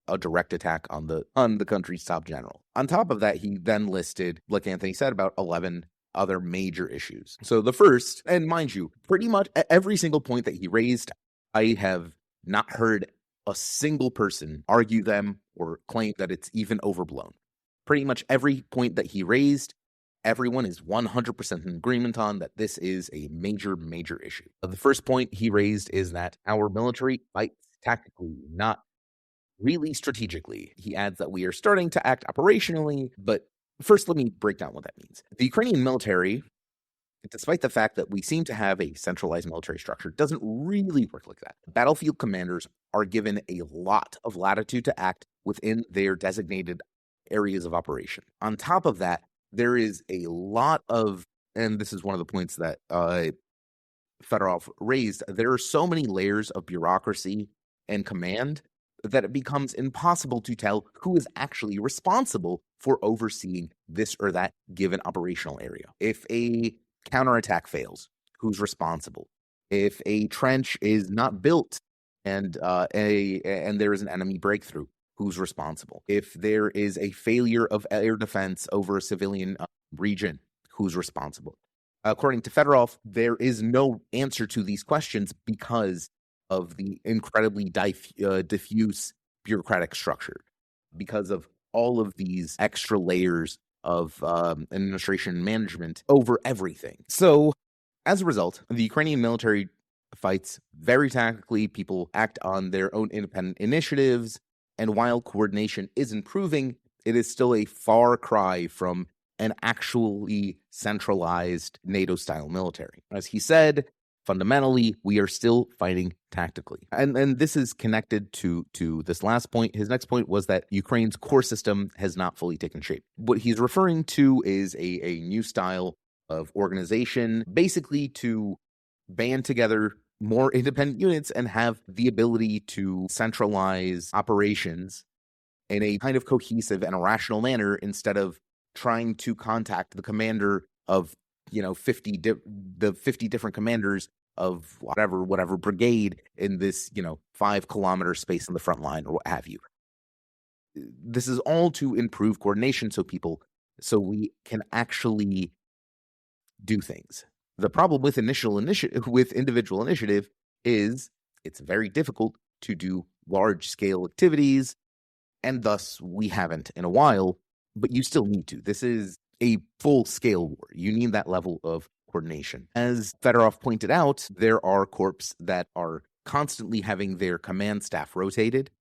A direct attack on the country's top general. On top of that, he then listed, like Anthony said, about 11 other major issues. So the first, and mind you, pretty much every single point that he raised, I have not heard a single person argue them or claim that it's even overblown. Pretty much every point that he raised, everyone is 100% in agreement on that this is a major, major issue. The first point he raised is that our military fights tactically, not really strategically. He adds that we are starting to act operationally, but first let me break down what that means. The Ukrainian military, despite the fact that we seem to have a centralized military structure, doesn't really work like that. Battlefield commanders are given a lot of latitude to act within their designated areas of operation. On top of that, there is a lot of, and this is one of the points that Fedorov raised, there are so many layers of bureaucracy and command that it becomes impossible to tell who is actually responsible for overseeing this or that given operational area. If a counterattack fails, who's responsible? If a trench is not built and there is an enemy breakthrough, who's responsible? If there is a failure of air defense over a civilian region, who's responsible? According to Fedorov, there is no answer to these questions because of the incredibly diffuse bureaucratic structure, because of all of these extra layers of administration and management over everything. So, as a result, the Ukrainian military fights very tactically. People act on their own independent initiatives, and while coordination is improving, it is still a far cry from an actually centralized NATO-style military. As he said, fundamentally, we are still fighting tactically. And this is connected to this last point. His next point was that Ukraine's core system has not fully taken shape. What he's referring to is a new style of organization, basically to band together more independent units and have the ability to centralize operations in a kind of cohesive and a rational manner instead of trying to contact the commander of 50 different commanders of whatever brigade in this 5-kilometer space in the front line or what have you. This is all to improve coordination so we can actually do things. The problem with individual initiative is it's very difficult to do large scale activities, and thus we haven't in a while, but you still need to. This is a full-scale war. You need that level of coordination. As Fedorov pointed out, there are corps that are constantly having their command staff rotated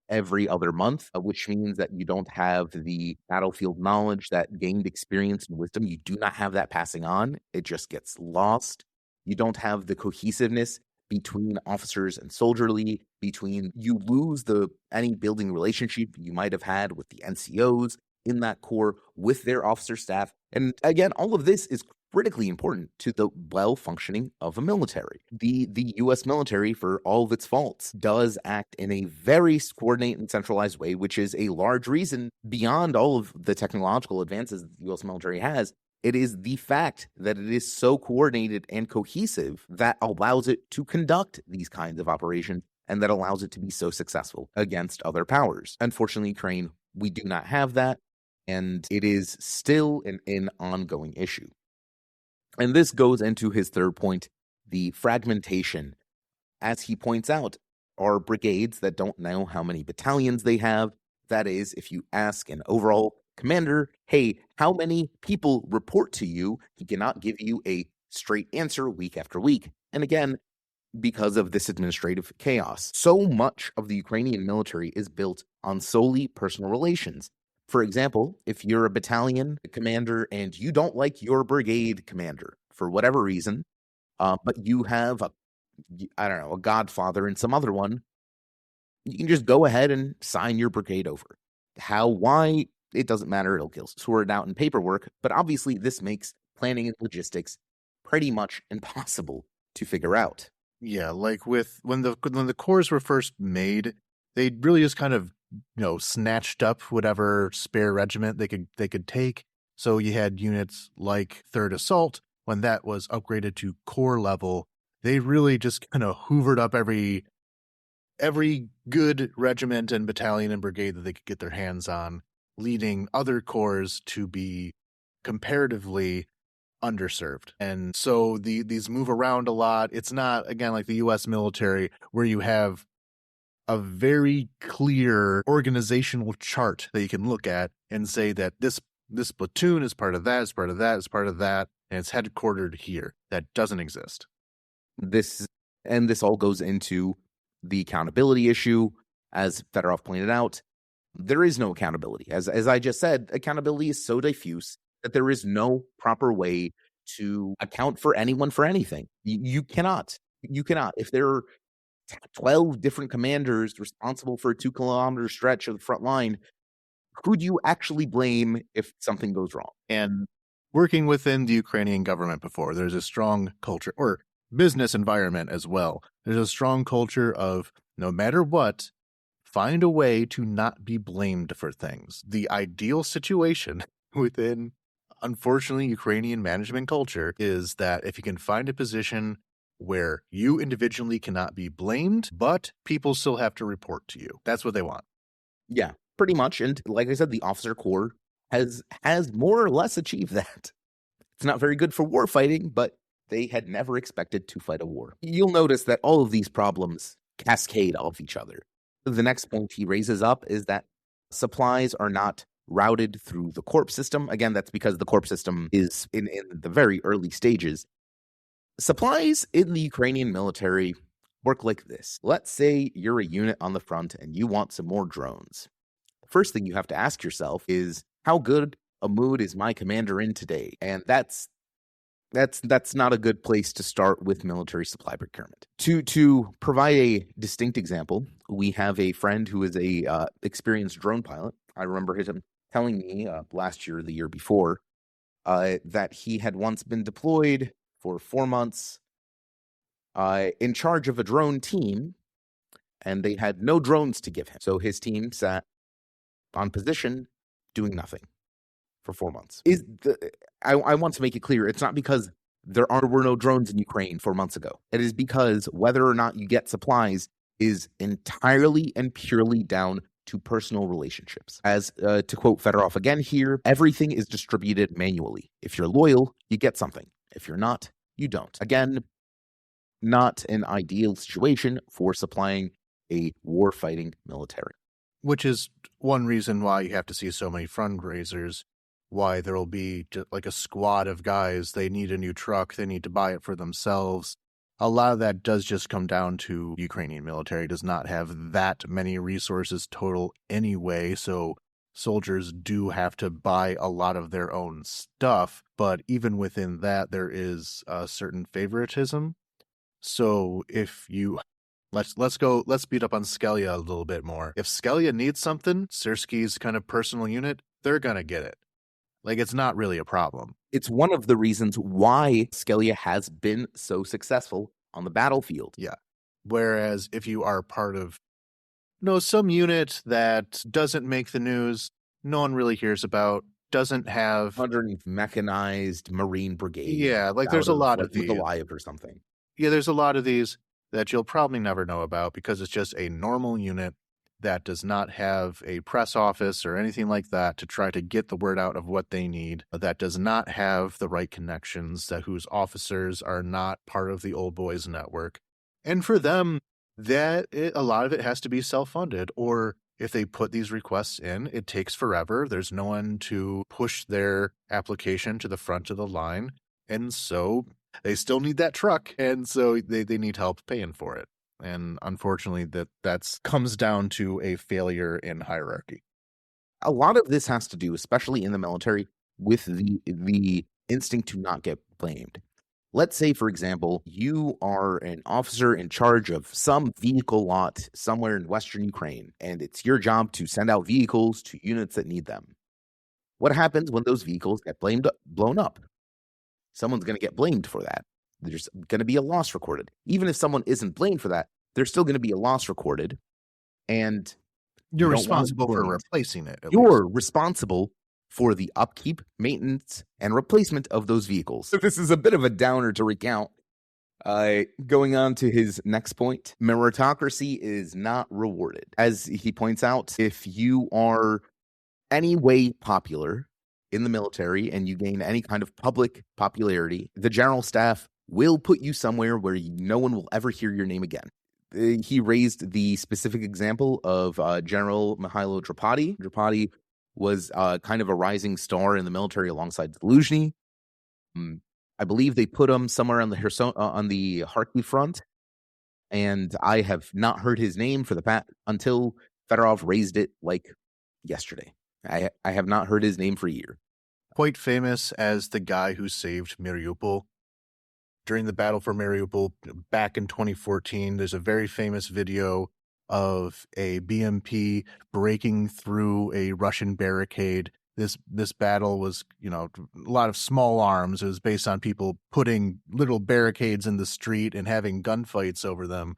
every other month, which means that you don't have the battlefield knowledge, that gained experience and wisdom. You do not have that passing on. It just gets lost. You don't have the cohesiveness between officers and soldierly, you lose any building relationship you might have had with the NCOs in that corps, with their officer staff. And again, all of this is critically important to the well-functioning of a military. The U.S. military, for all of its faults, does act in a very coordinated and centralized way, which is a large reason beyond all of the technological advances that the U.S. military has. It is the fact that it is so coordinated and cohesive that allows it to conduct these kinds of operations and that allows it to be so successful against other powers. Unfortunately, Ukraine, we do not have that, and it is still an ongoing issue. And this goes into his third point, the fragmentation. As he points out, are brigades that don't know how many battalions they have. That is, if you ask an overall commander, hey, how many people report to you? He cannot give you a straight answer week after week. And again, because of this administrative chaos, so much of the Ukrainian military is built on solely personal relations. For example, if you're a battalion commander and you don't like your brigade commander for whatever reason, but you have a godfather in some other one, you can just go ahead and sign your brigade over. Why? It doesn't matter. It'll get sorted out in paperwork. But obviously, this makes planning and logistics pretty much impossible to figure out. Yeah, like when the corps were first made, they really just kind of snatched up whatever spare regiment they could take. So you had units like 3rd Assault, when that was upgraded to corps level, they really just kind of hoovered up every good regiment and battalion and brigade that they could get their hands on, leading other corps to be comparatively underserved. And so these move around a lot. It's not, again, like the U.S. military, where you have a very clear organizational chart that you can look at and say that this platoon is part of that, is part of that, is part of that, and it's headquartered here. That doesn't exist. This all goes into the accountability issue. As Fedorov pointed out, there is no accountability. As I just said, accountability is so diffuse that there is no proper way to account for anyone for anything. You cannot. If there are 12 different commanders responsible for a 2-kilometer stretch of the front line, who do you actually blame if something goes wrong? And working within the Ukrainian government before, there's a strong culture, or business environment as well. There's a strong culture of, no matter what, find a way to not be blamed for things. The ideal situation within, unfortunately, Ukrainian management culture is that if you can find a position where you individually cannot be blamed, but people still have to report to you. That's what they want. Yeah, pretty much. And like I said, the officer corps has more or less achieved that. It's not very good for war fighting, but they had never expected to fight a war. You'll notice that all of these problems cascade off each other. The next point he raises up is that supplies are not routed through the corps system. Again, that's because the corps system is in the very early stages. Supplies in the Ukrainian military work like this. Let's say you're a unit on the front and you want some more drones. The first thing you have to ask yourself is, how good a mood is my commander in today? And that's not a good place to start with military supply procurement. To provide a distinct example, we have a friend who is a experienced drone pilot. I remember him telling me last year or the year before that he had once been deployed for 4 months in charge of a drone team, and they had no drones to give him. So his team sat on position doing nothing for 4 months. I want to make it clear, it's not because there were no drones in Ukraine 4 months ago. It is because whether or not you get supplies is entirely and purely down to personal relationships. As to quote Fedorov again here, everything is distributed manually. If you're loyal, you get something. If you're not, you don't. Again, not an ideal situation for supplying a war-fighting military. Which is one reason why you have to see so many fundraisers, why there will be just like a squad of guys, they need a new truck, they need to buy it for themselves. A lot of that does just come down to Ukrainian military does not have that many resources total anyway, so soldiers do have to buy a lot of their own stuff, but even within that, there is a certain favoritism. So if you let's beat up on Skelya a little bit more. If Skelya needs something, Syrskyi's kind of personal unit, they're gonna get it. Like, it's not really a problem. It's one of the reasons why Skelya has been so successful on the battlefield. Yeah. Whereas if you are part of some unit that doesn't make the news, no one really hears about, doesn't have 100 mechanized Marine brigade. Yeah, like there's a lot of these. Goliath or something. Yeah, there's a lot of these that you'll probably never know about because it's just a normal unit that does not have a press office or anything like that to try to get the word out of what they need, that does not have the right connections, that whose officers are not part of the old boys network. And for them, a lot of it has to be self-funded, or if they put these requests in, it takes forever. There's no one to push their application to the front of the line. And so they still need that truck. And so they need help paying for it. And unfortunately, that comes down to a failure in hierarchy. A lot of this has to do, especially in the military, with the instinct to not get blamed. Let's say, for example, you are an officer in charge of some vehicle lot somewhere in Western Ukraine, and it's your job to send out vehicles to units that need them. What happens when those vehicles get blown up? Someone's going to get blamed for that. There's going to be a loss recorded. Even if someone isn't blamed for that, there's still going to be a loss recorded, and you're responsible for replacing it. You're responsible for the upkeep, maintenance, and replacement of those vehicles. So this is a bit of a downer to recount. Going on to his next point, meritocracy is not rewarded. As he points out, if you are any way popular in the military and you gain any kind of public popularity, the general staff will put you somewhere where no one will ever hear your name again. He raised the specific example of General Mykhailo Fedorov. Fedorov was kind of a rising star in the military alongside Zaluzhny. I believe they put him somewhere on the Kharkiv front, and I have not heard his name for until Fedorov raised it like yesterday. I have not heard his name for a year. Quite famous as the guy who saved Mariupol. During the battle for Mariupol back in 2014, there's a very famous video of a BMP breaking through a Russian barricade. This battle was, a lot of small arms. It was based on people putting little barricades in the street and having gunfights over them.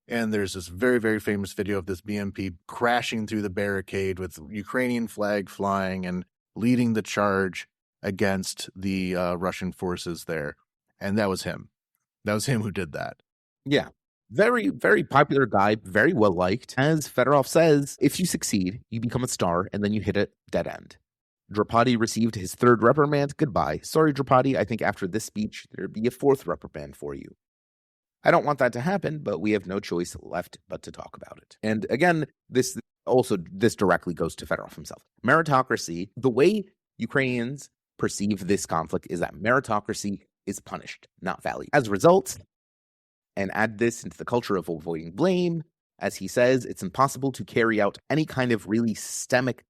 And there's this very, very famous video of this BMP crashing through the barricade with Ukrainian flag flying and leading the charge against the Russian forces there. And that was him. That was him who did that. Yeah. Very, very popular guy, very well liked. As Fedorov says, if you succeed, you become a star, and then you hit a dead end. Syrskyi received his third reprimand. Goodbye. Sorry, Syrskyi. I think after this speech, there'd be a fourth reprimand for you. I don't want that to happen, but we have no choice left but to talk about it. And again, this directly goes to Fedorov himself. Meritocracy, the way Ukrainians perceive this conflict is that meritocracy is punished, not valued. As a result, and add this into the culture of avoiding blame, as he says, it's impossible to carry out any kind of really systemic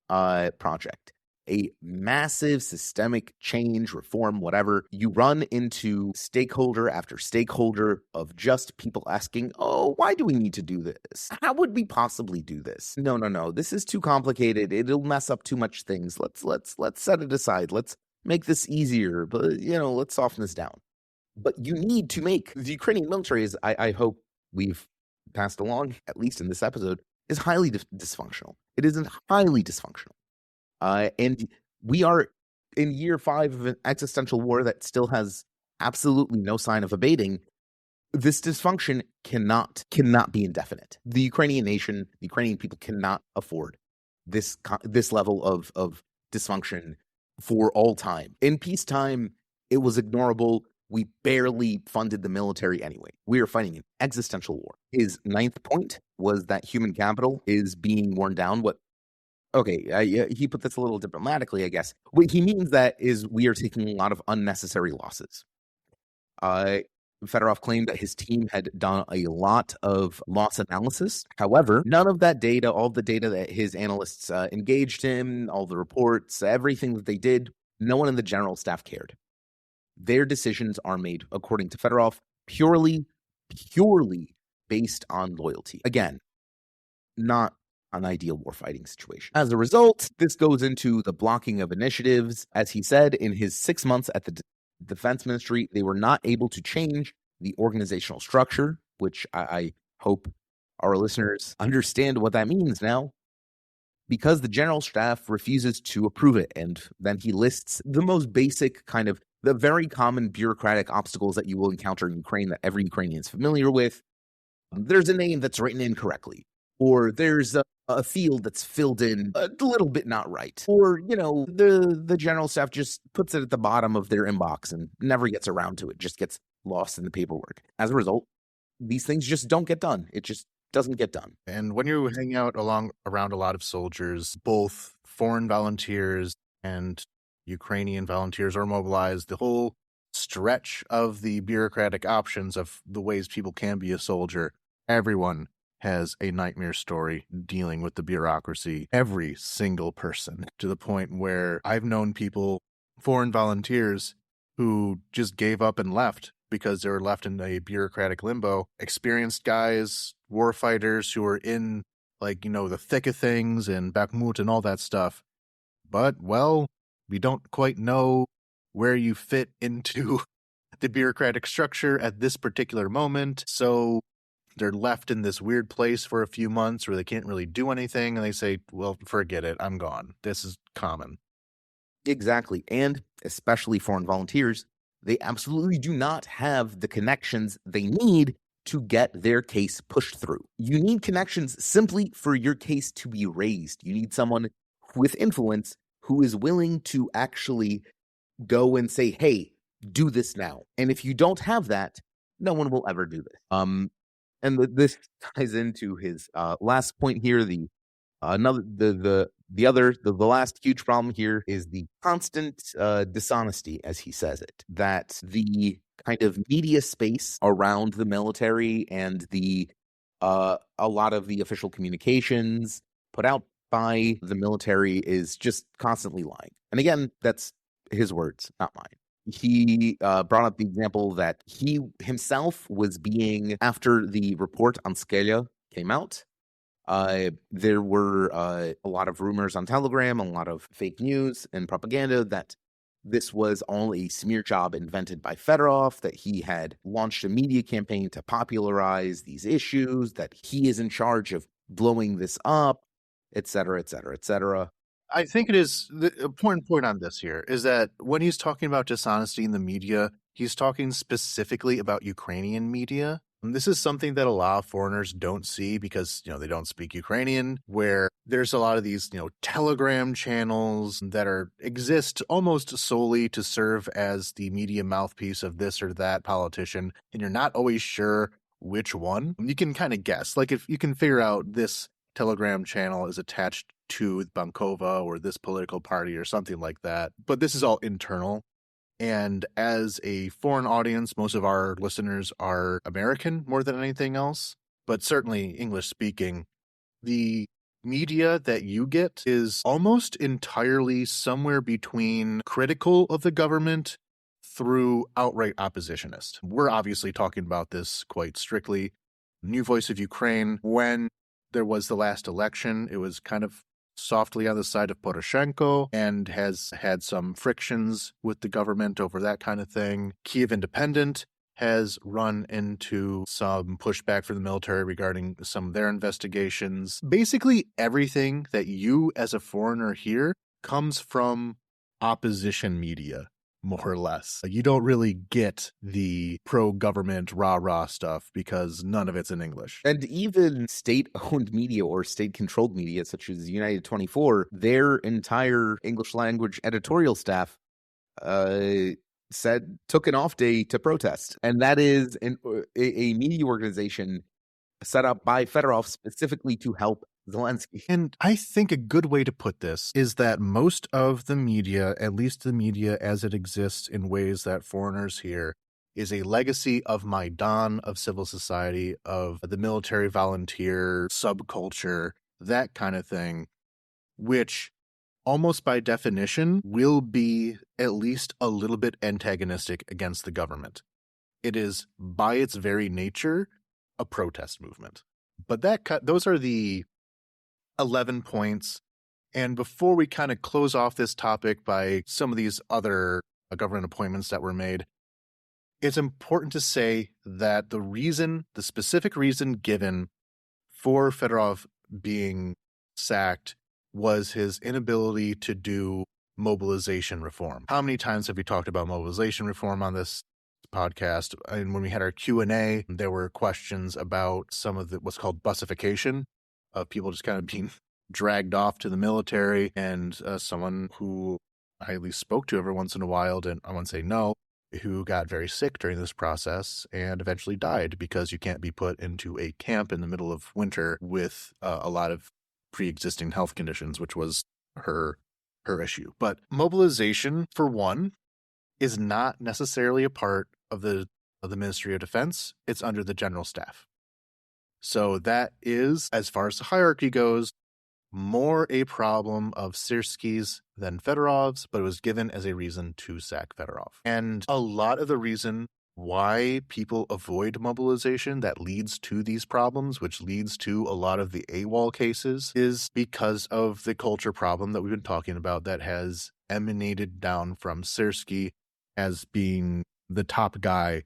project. A massive systemic change, reform, whatever. You run into stakeholder after stakeholder of just people asking, oh, why do we need to do this? How would we possibly do this? No. This is too complicated. It'll mess up too much things. Let's set it aside. Let's make this easier, but let's soften this down. But you need to make the Ukrainian military, as I hope we've passed along, at least in this episode, is highly dysfunctional. It isn't highly dysfunctional. And we are in year 5 of an existential war that still has absolutely no sign of abating. This dysfunction cannot be indefinite. The Ukrainian nation, the Ukrainian people cannot afford this level of dysfunction for all time. In peacetime, it was ignorable. We barely funded the military anyway. We are fighting an existential war. His 9th point was that human capital is being worn down. He put this a little diplomatically, I guess. What he means that is we are taking a lot of unnecessary losses. Fedorov claimed that his team had done a lot of loss analysis. However, none of that data, all the data that his analysts engaged in, all the reports, everything that they did, no one in the general staff cared. Their decisions are made, according to Fedorov, purely based on loyalty. Again, not an ideal warfighting situation. As a result, this goes into the blocking of initiatives. As he said, in his 6 months at the Defense Ministry, they were not able to change the organizational structure, which I hope our listeners understand what that means now, because the general staff refuses to approve it. And then he lists the most basic kind of the very common bureaucratic obstacles that you will encounter in Ukraine that every Ukrainian is familiar with. There's a name that's written incorrectly, or there's a field that's filled in a little bit not right, or the general staff just puts it at the bottom of their inbox and never gets around to it, just gets lost in the paperwork. As a result, these things just don't get done. It just doesn't get done. And when you hang out around a lot of soldiers, both foreign volunteers and Ukrainian volunteers are mobilized, the whole stretch of the bureaucratic options of the ways people can be a soldier, everyone has a nightmare story dealing with the bureaucracy. Every single person, to the point where I've known people, foreign volunteers, who just gave up and left because they were left in a bureaucratic limbo. Experienced guys, war fighters who are in, the thick of things and Bakhmut and all that stuff. But, we don't quite know where you fit into the bureaucratic structure at this particular moment. So they're left in this weird place for a few months where they can't really do anything. And they say, well, forget it. I'm gone. This is common. Exactly. And especially foreign volunteers, they absolutely do not have the connections they need to get their case pushed through. You need connections simply for your case to be raised. You need someone with influence who is willing to actually go and say, hey, do this now. And if you don't have that, no one will ever do this. This ties into his last point here. The last huge problem here is the constant dishonesty, as he says it, that the kind of media space around the military and a lot of the official communications put out by the military is just constantly lying. And again, that's his words, not mine. He brought up the example that he himself was being, after the report on Syrskyi came out, there were a lot of rumors on Telegram, a lot of fake news and propaganda that this was all a smear job invented by Fedorov, that he had launched a media campaign to popularize these issues, that he is in charge of blowing this up, et cetera, et cetera, et cetera. I think it is the important point on this here is that when he's talking about dishonesty in the media, he's talking specifically about Ukrainian media. And this is something that a lot of foreigners don't see because, they don't speak Ukrainian, where there's a lot of these, Telegram channels that exist almost solely to serve as the media mouthpiece of this or that politician. And you're not always sure which one. You can kind of guess, like if you can figure out this Telegram channel is attached to Bankova or this political party or something like that. But this is all internal. And as a foreign audience, most of our listeners are American more than anything else, but certainly English speaking. The media that you get is almost entirely somewhere between critical of the government through outright oppositionist. We're obviously talking about this quite strictly. New Voice of Ukraine, when there was the last election, it was kind of softly on the side of Poroshenko and has had some frictions with the government over that kind of thing. Kyiv Independent has run into some pushback from the military regarding some of their investigations. Basically, everything that you as a foreigner hear comes from opposition media, more or less. You don't really get the pro-government rah-rah stuff because none of it's in English. And even state-owned media or state-controlled media, such as United 24, their entire English language editorial staff took an off day to protest. And that is a media organization set up by Fedorov specifically to help Zelensky. And I think a good way to put this is that most of the media, at least the media as it exists in ways that foreigners hear, is a legacy of Maidan, of civil society, of the military volunteer subculture, that kind of thing, which almost by definition will be at least a little bit antagonistic against the government. It is, by its very nature, a protest movement. But those are the 11 points. And before we kind of close off this topic by some of these other government appointments that were made, it's important to say that the specific reason given for Fedorov being sacked was his inability to do mobilization reform. How many times have we talked about mobilization reform on this podcast? And when we had our Q&A, there were questions about some of what's called bussification, of people just kind of being dragged off to the military, and someone who I at least spoke to every once in a while, and I won't say no, who got very sick during this process and eventually died because you can't be put into a camp in the middle of winter with a lot of pre-existing health conditions, which was her issue. But mobilization, for one, is not necessarily a part of the Ministry of Defense. It's under the General Staff. So that is, as far as the hierarchy goes, more a problem of Syrskyi's than Fedorov's, but it was given as a reason to sack Fedorov. And a lot of the reason why people avoid mobilization that leads to these problems, which leads to a lot of the AWOL cases, is because of the culture problem that we've been talking about that has emanated down from Syrskyi as being the top guy,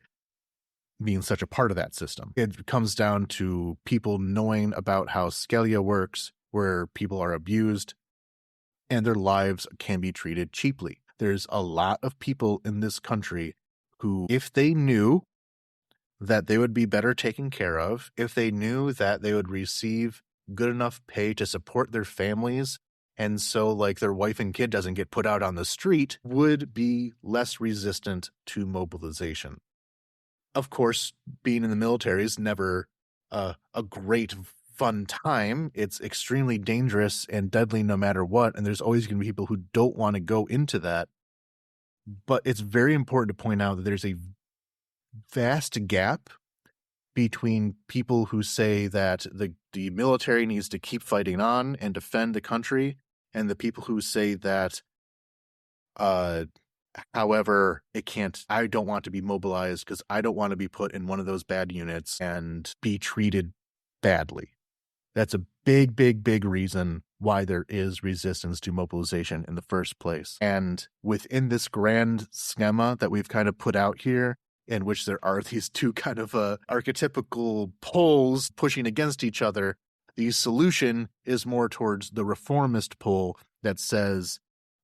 being such a part of that system. It comes down to people knowing about how Syrskyi works, where people are abused, and their lives can be treated cheaply. There's a lot of people in this country who, if they knew that they would be better taken care of, if they knew that they would receive good enough pay to support their families, and so like their wife and kid doesn't get put out on the street, would be less resistant to mobilization. Of course, being in the military is never a great fun time. It's extremely dangerous and deadly no matter what, and there's always going to be people who don't want to go into that. But it's very important to point out that there's a vast gap between people who say that the military needs to keep fighting on and defend the country, and the people who say that, however, I don't want to be mobilized because I don't want to be put in one of those bad units and be treated badly. That's a big, big, big reason why there is resistance to mobilization in the first place. And within this grand schema that we've kind of put out here, in which there are these two kind of archetypical poles pushing against each other, the solution is more towards the reformist pole that says,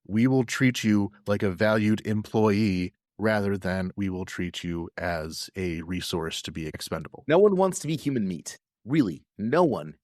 we will treat you like a valued employee rather than we will treat you as a resource to be expendable. No one wants to be human meat. Really, no one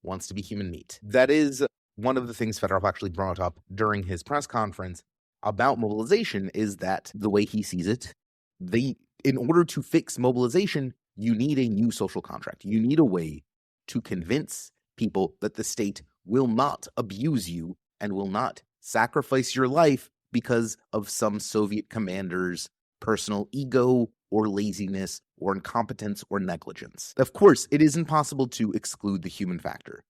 wants to be human meat. That is one of the things Fedorov actually brought up during his press conference about mobilization, is that the way he sees it, in order to fix mobilization, you need a new social contract. You need a way to convince people that the state will not abuse you and will not sacrifice your life because of some Soviet commander's personal ego or laziness or incompetence or negligence. Of course, it is impossible to exclude the human factor.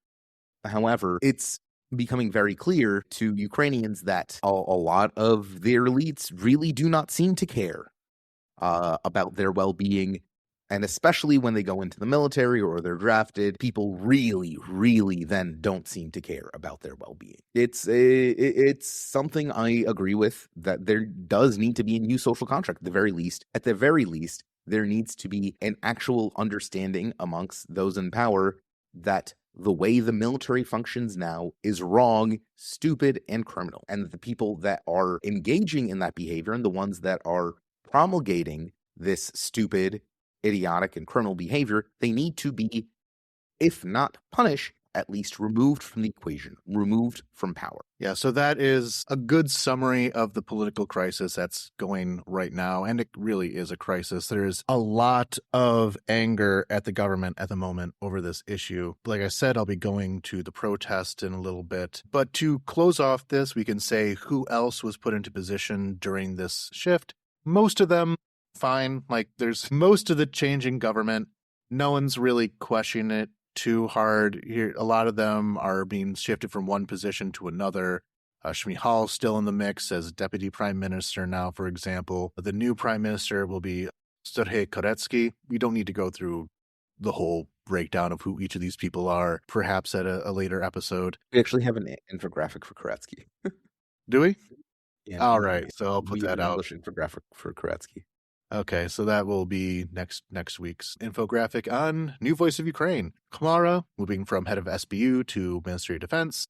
However, it's becoming very clear to Ukrainians that a lot of their elites really do not seem to care about their well-being, and especially when they go into the military or they're drafted, people really, really then don't seem to care about their well-being. It's something I agree with, that there does need to be a new social contract at the very least. At the very least, there needs to be an actual understanding amongst those in power that the way the military functions now is wrong, stupid, and criminal, and that the people that are engaging in that behavior and the ones that are promulgating this stupid, idiotic, and criminal behavior, they need to be, if not punished, at least removed from the equation, removed from power. Yeah, so that is a good summary of the political crisis that's going right now, and it really is a crisis. There's a lot of anger at the government at the moment over this issue. Like I said, I'll be going to the protest in a little bit, but to close off this, we can say who else was put into position during this shift. Most of them, fine. Like, there's most of the change in government. No one's really questioning it too hard here. A lot of them are being shifted from one position to another. Shmyhal's still in the mix as deputy prime minister now, for example. The new prime minister will be Syrskyi. We don't need to go through the whole breakdown of who each of these people are, perhaps at a later episode. We actually have an infographic for Syrskyi. Do we? Yeah. All right, so I'll put that out. English infographic for Syrskyi. Okay, so that will be next week's infographic on New Voice of Ukraine. Kmara, moving from head of SBU to Ministry of Defense.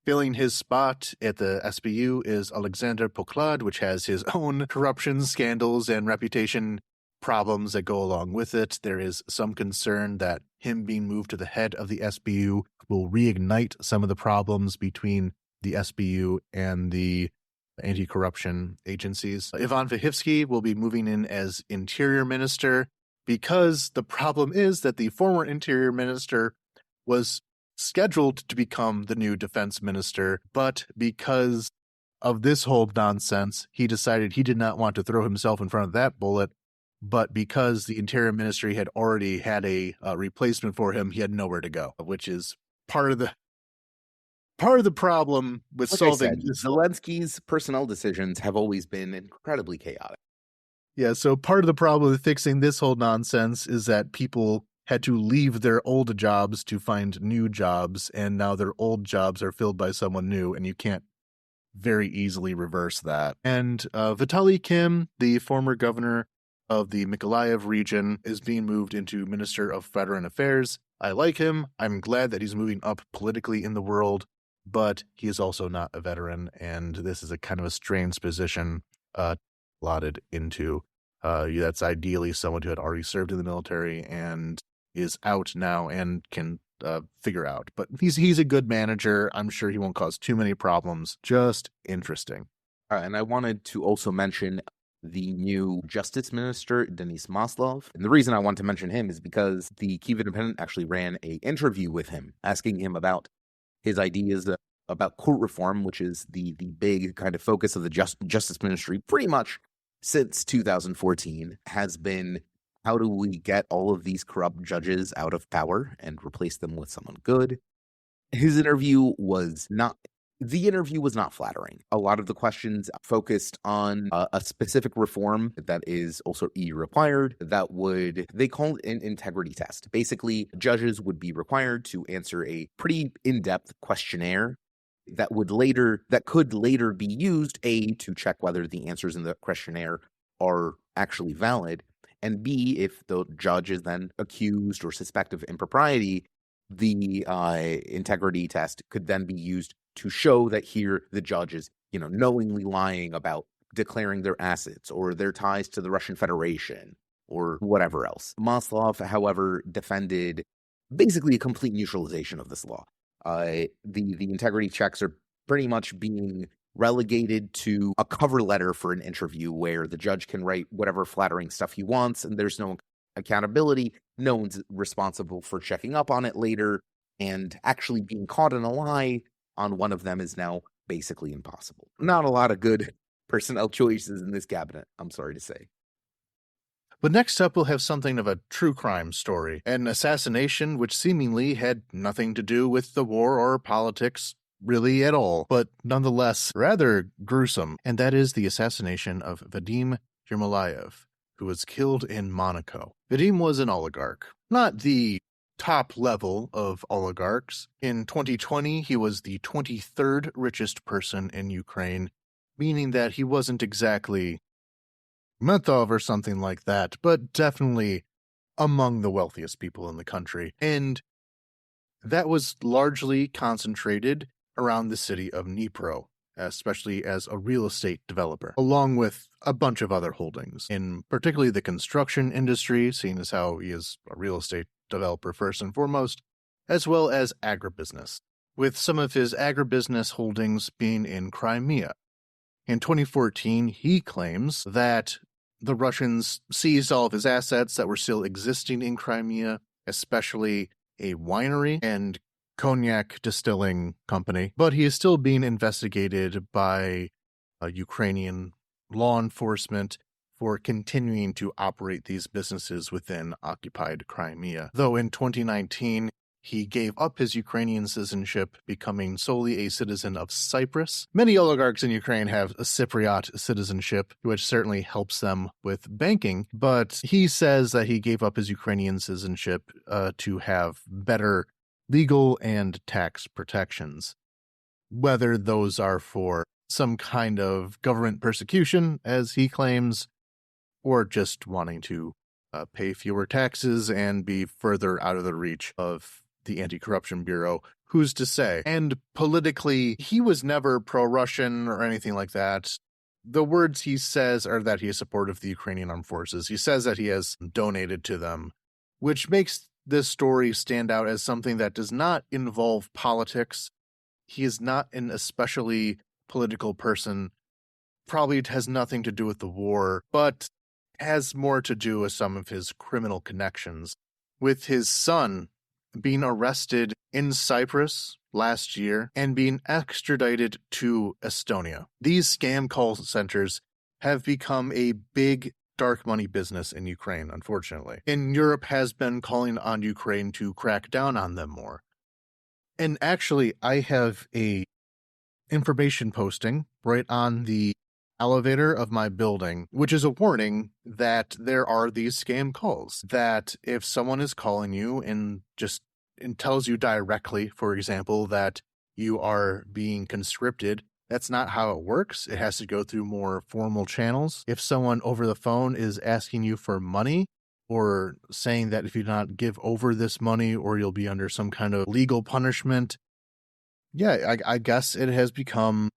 Filling his spot at the SBU is Oleksandr Poklad, which has his own corruption scandals and reputation problems that go along with it. There is some concern that him being moved to the head of the SBU will reignite some of the problems between the SBU and the anti-corruption agencies. Ivan Vyhivsky will be moving in as interior minister because the problem is that the former interior minister was scheduled to become the new defense minister, but because of this whole nonsense, he decided he did not want to throw himself in front of that bullet, but because the interior ministry had already had a replacement for him, he had nowhere to go, which is part of the problem with solving this. Zelensky's personnel decisions have always been incredibly chaotic. Yeah, so part of the problem with fixing this whole nonsense is that people had to leave their old jobs to find new jobs, and now their old jobs are filled by someone new, and you can't very easily reverse that. And Vitaly Kim, the former governor of the Mykolaiv region, is being moved into Minister of Veteran Affairs. I like him. I'm glad that he's moving up politically in the world. but he is also not a veteran, and this is a kind of a strange position allotted into. That's ideally someone who had already served in the military and is out now and can figure out. But he's a good manager. I'm sure he won't cause too many problems. Just interesting. And I wanted to also mention the new Justice Minister, Denis Maslov. And the reason I want to mention him is because the Kyiv Independent actually ran an interview with him, asking him about his ideas about court reform, which is the big kind of focus of the Justice Ministry pretty much since 2014, has been how do we get all of these corrupt judges out of power and replace them with someone good? His interview was not... The interview was not flattering. A lot of the questions focused on a specific reform that is also EU required that they call it an integrity test. Basically, judges would be required to answer a pretty in-depth questionnaire that could later be used, A, to check whether the answers in the questionnaire are actually valid, and B, if the judge is then accused or suspected of impropriety, the integrity test could then be used to show that here the judge is, knowingly lying about declaring their assets or their ties to the Russian Federation or whatever else. Maslov, however, defended basically a complete neutralization of this law. The integrity checks are pretty much being relegated to a cover letter for an interview where the judge can write whatever flattering stuff he wants, and there's no accountability. No one's responsible for checking up on it later, and actually being caught in a lie on one of them is now basically impossible. Not a lot of good personnel choices in this cabinet, I'm sorry to say. But next up, we'll have something of a true crime story, an assassination which seemingly had nothing to do with the war or politics really at all, but nonetheless rather gruesome, and that is the assassination of Vadim Yermolayev, who was killed in Monaco. Vadim was an oligarch, not the top level of oligarchs. In 2020, he was the 23rd richest person in Ukraine, meaning that he wasn't exactly Metov or something like that, but definitely among the wealthiest people in the country. And that was largely concentrated around the city of Dnipro, especially as a real estate developer, along with a bunch of other holdings, in particularly the construction industry, seeing as how he is a real estate developer first and foremost, as well as agribusiness, with some of his agribusiness holdings being in Crimea. In 2014, he claims that the Russians seized all of his assets that were still existing in Crimea, especially a winery and cognac distilling company, but he is still being investigated by Ukrainian law enforcement for continuing to operate these businesses within occupied Crimea. Though in 2019, he gave up his Ukrainian citizenship, becoming solely a citizen of Cyprus. Many oligarchs in Ukraine have a Cypriot citizenship, which certainly helps them with banking, but he says that he gave up his Ukrainian citizenship to have better legal and tax protections. Whether those are for some kind of government persecution, as he claims, or just wanting to pay fewer taxes and be further out of the reach of the Anti-Corruption Bureau, who's to say? And politically, he was never pro-Russian or anything like that. The words he says are that he is supportive of the Ukrainian armed forces. He says that he has donated to them, which makes this story stand out as something that does not involve politics. He is not an especially political person. Probably it has nothing to do with the war, but has more to do with some of his criminal connections, with his son being arrested in Cyprus last year and being extradited to Estonia. These scam call centers have become a big dark money business in Ukraine, unfortunately. And Europe has been calling on Ukraine to crack down on them more. And actually, I have a information posting right on the elevator of my building, which is a warning that there are these scam calls, that if someone is calling you and tells you directly, for example, that you are being conscripted, that's not how it works. It has to go through more formal channels. If someone over the phone is asking you for money or saying that if you do not give over this money or you'll be under some kind of legal punishment, Yeah, I guess it has become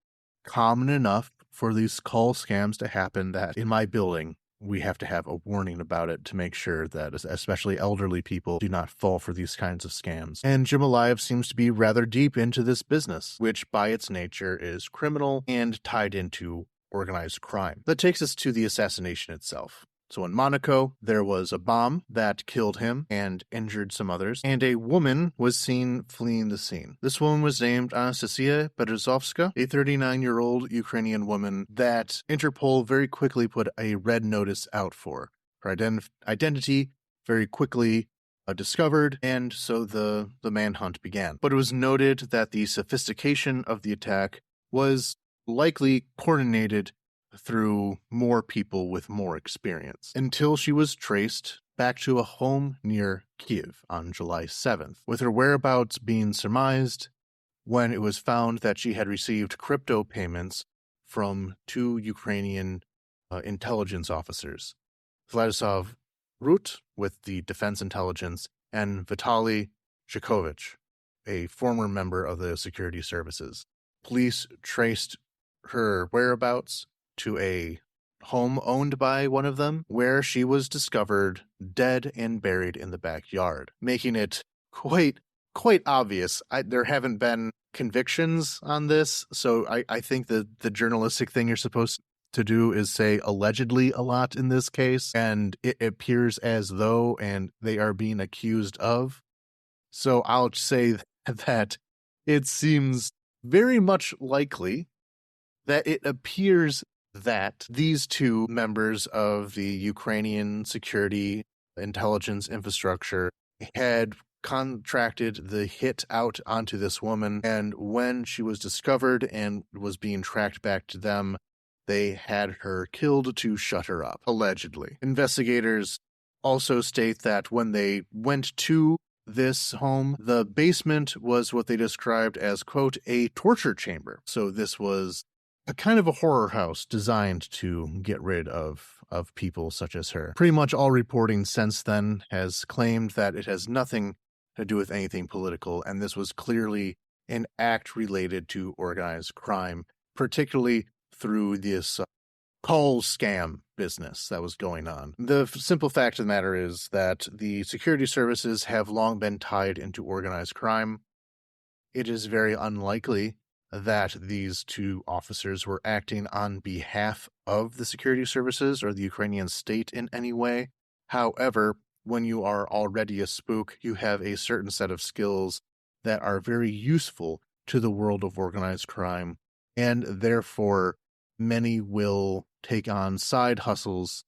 common enough for these call scams to happen that in my building, we have to have a warning about it to make sure that especially elderly people do not fall for these kinds of scams. And Jim Alive seems to be rather deep into this business, which by its nature is criminal and tied into organized crime. That takes us to the assassination itself. So in Monaco, there was a bomb that killed him and injured some others, and a woman was seen fleeing the scene. This woman was named Anastasia Berezovska, a 39-year-old Ukrainian woman that Interpol very quickly put a red notice out for. Her identity very quickly discovered, and so the manhunt began. But it was noted that the sophistication of the attack was likely coordinated through more people with more experience, until she was traced back to a home near Kyiv on July 7th, with her whereabouts being surmised when it was found that she had received crypto payments from two Ukrainian intelligence officers, Vladislav Rut with the Defense Intelligence and Vitaly Zhukovich, a former member of the security services. Police traced her whereabouts to a home owned by one of them, where she was discovered dead and buried in the backyard, making it quite obvious. There haven't been convictions on this, so I think the journalistic thing you're supposed to do is say allegedly a lot in this case, and it appears as though and they are being accused of. So I'll say that it seems very much likely that it appears that these two members of the Ukrainian security intelligence infrastructure had contracted the hit out onto this woman, and when she was discovered and was being tracked back to them, they had her killed to shut her up, allegedly. Investigators also state that when they went to this home, the basement was what they described as, quote, a torture chamber. So this was a kind of a horror house designed to get rid of people such as her. Pretty much all reporting since then has claimed that it has nothing to do with anything political, and this was clearly an act related to organized crime, particularly through this call scam business that was going on. The simple fact of the matter is that the security services have long been tied into organized crime. It is very unlikely that these two officers were acting on behalf of the security services or the Ukrainian state in any way. However, when you are already a spook, you have a certain set of skills that are very useful to the world of organized crime, and therefore many will take on side hustles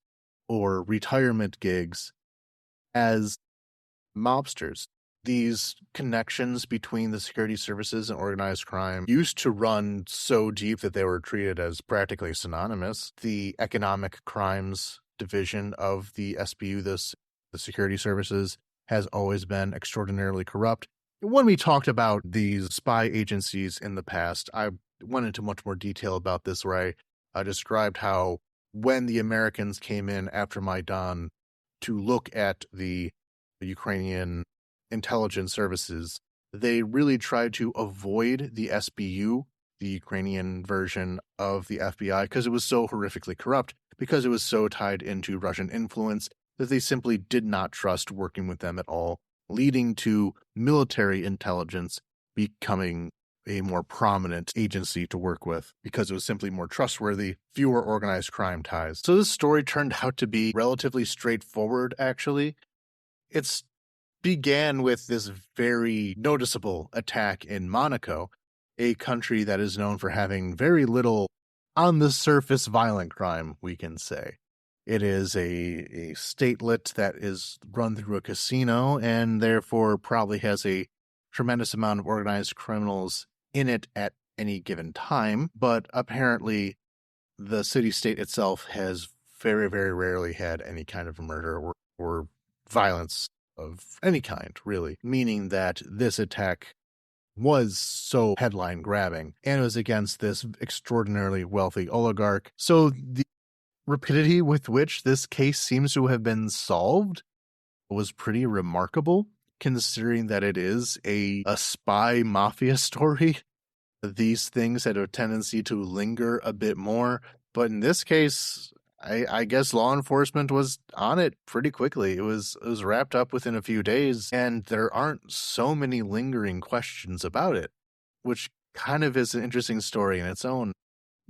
or retirement gigs as mobsters. These connections between the security services and organized crime used to run so deep that they were treated as practically synonymous. The economic crimes division of the SBU, the security services, has always been extraordinarily corrupt. When we talked about these spy agencies in the past, I went into much more detail about this, where I described how when the Americans came in after Maidan to look at the Ukrainian intelligence services, they really tried to avoid the SBU, the Ukrainian version of the FBI, because it was so horrifically corrupt, because it was so tied into Russian influence that they simply did not trust working with them at all, leading to military intelligence becoming a more prominent agency to work with because it was simply more trustworthy, fewer organized crime ties. So this story turned out to be relatively straightforward, actually. It began with this very noticeable attack in Monaco, a country that is known for having very little on-the-surface violent crime, we can say. It is a statelet that is run through a casino and therefore probably has a tremendous amount of organized criminals in it at any given time, but apparently the city-state itself has very, very rarely had any kind of murder or violence of any kind, really, meaning that this attack was so headline-grabbing, and it was against this extraordinarily wealthy oligarch. So the rapidity with which this case seems to have been solved was pretty remarkable, considering that it is a spy mafia story. these things had a tendency to linger a bit more. But in this case, I guess law enforcement was on it pretty quickly. It was wrapped up within a few days, and there aren't so many lingering questions about it, which kind of is an interesting story in its own.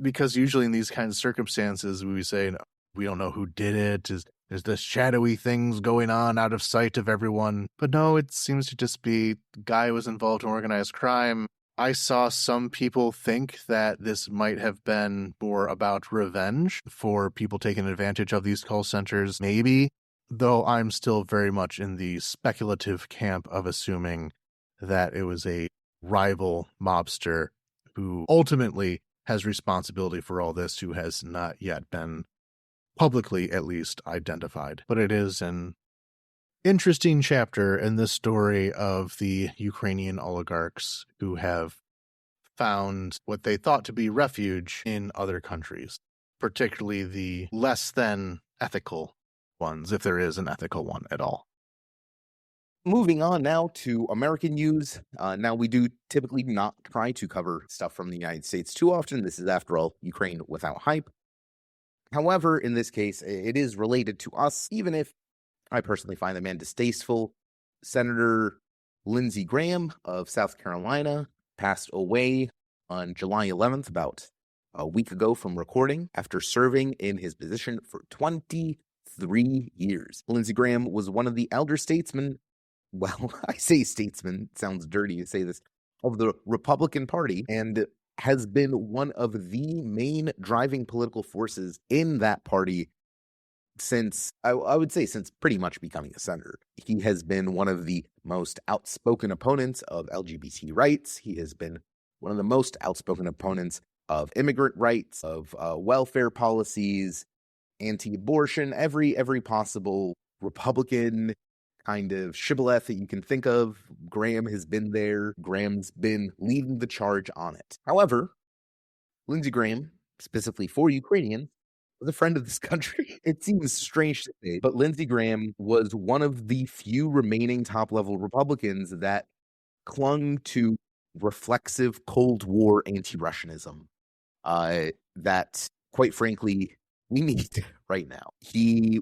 Because usually in these kinds of circumstances, we say, we don't know who did it. There's this shadowy things going on out of sight of everyone. But no, it seems to just be the guy who was involved in organized crime. I saw some people think that this might have been more about revenge for people taking advantage of these call centers, maybe, though I'm still very much in the speculative camp of assuming that it was a rival mobster who ultimately has responsibility for all this, who has not yet been publicly, at least, identified. But it is an interesting chapter in this story of the Ukrainian oligarchs who have found what they thought to be refuge in other countries, particularly the less than ethical ones, if there is an ethical one at all. Moving on now to American news. Now, we do typically not try to cover stuff from the United States too often. This is, after all, Ukraine without hype. However, in this case, it is related to us, even if I personally find the man distasteful. Senator Lindsay Graham of South Carolina passed away on July 11th, about a week ago from recording, after serving in his position for 23 years. Lindsey Graham was one of the elder statesmen, well, I say statesman, it sounds dirty to say this, of the Republican Party, and has been one of the main driving political forces in that party since, I would say, since pretty much becoming a senator. He has been one of the most outspoken opponents of LGBT rights. He has been one of the most outspoken opponents of immigrant rights, of welfare policies, anti-abortion, every possible Republican kind of shibboleth that you can think of. Graham has been there. Graham's been leading the charge on it. However, Lindsey Graham, specifically for Ukrainians, was a friend of this country. It seems strange to say, but Lindsey Graham was one of the few remaining top-level Republicans that clung to reflexive Cold War anti-Russianism that, quite frankly, we need right now. He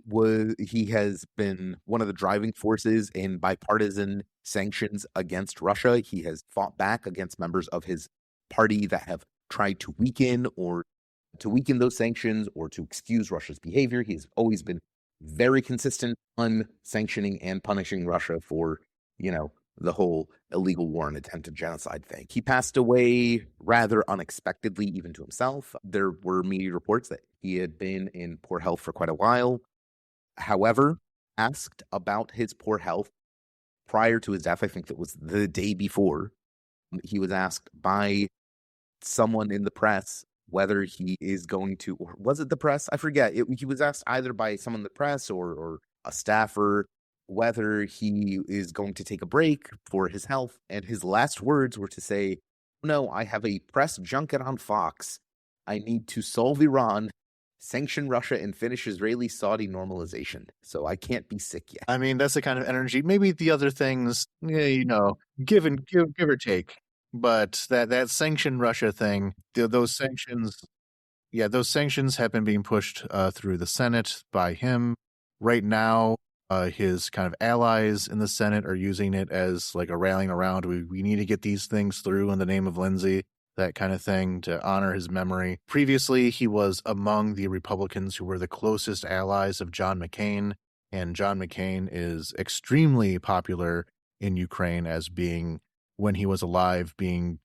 has been one of the driving forces in bipartisan sanctions against Russia. He has fought back against members of his party that have tried to weaken those sanctions or to excuse Russia's behavior. He has always been very consistent on sanctioning and punishing Russia for, the whole illegal war and attempted genocide thing. He passed away rather unexpectedly, even to himself. There were media reports that he had been in poor health for quite a while. However, asked about his poor health prior to his death, I think that was the day before, he was asked by someone in the press whether he is going to, or was it the press? I forget. He was asked either by someone in the press or a staffer whether he is going to take a break for his health. And his last words were to say, "No, I have a press junket on Fox. I need to solve Iran, sanction Russia, and finish Israeli-Saudi normalization. So I can't be sick yet." I mean, that's the kind of energy. Maybe the other things, give or take. But that sanction Russia thing, those sanctions have been being pushed through the Senate by him. Right now, his kind of allies in the Senate are using it as like a rallying around. We need to get these things through in the name of Lindsay, that kind of thing, to honor his memory. Previously, he was among the Republicans who were the closest allies of John McCain, and John McCain is extremely popular in Ukraine as being, when he was alive, being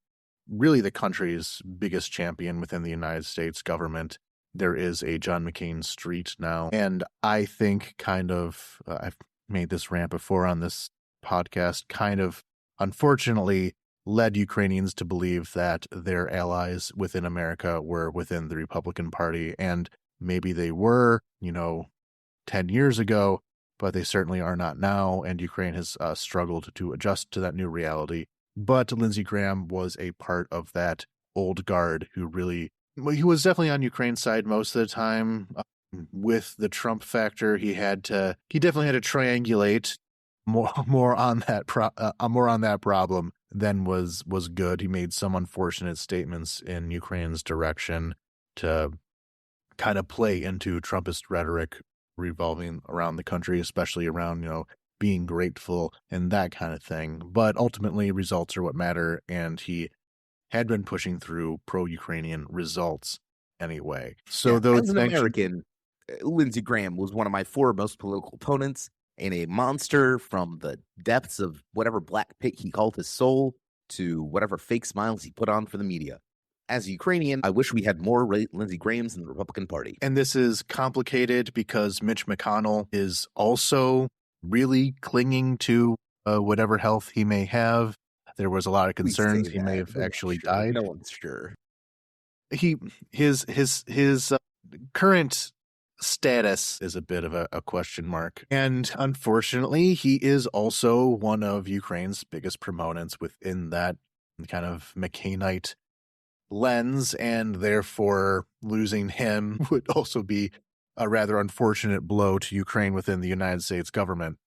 really the country's biggest champion within the United States government. There is a John McCain street now. And I think I've made this rant before on this podcast, kind of unfortunately led Ukrainians to believe that their allies within America were within the Republican Party. And maybe they were, 10 years ago, but they certainly are not now. And Ukraine has struggled to adjust to that new reality. But Lindsey Graham was a part of that old guard who was definitely on Ukraine's side most of the time. With the Trump factor, he definitely had to triangulate more on that problem then was good. He made some unfortunate statements in Ukraine's direction to kind of play into Trumpist rhetoric revolving around the country, especially around, being grateful and that kind of thing. But ultimately, results are what matter, and he had been pushing through pro-Ukrainian results anyway. So those as an sanctions, American, Lindsey Graham was one of my foremost political opponents and a monster from the depths of whatever black pit he called his soul to whatever fake smiles he put on for the media. As a Ukrainian, I wish we had more Lindsey Grahams in the Republican Party. And this is complicated because Mitch McConnell is also really clinging to whatever health he may have. There was a lot of concerns he may have actually died. No one's sure. His current status is a bit of a question mark. And unfortunately, he is also one of Ukraine's biggest proponents within that kind of McCainite lens, and therefore losing him would also be a rather unfortunate blow to Ukraine within the United States government.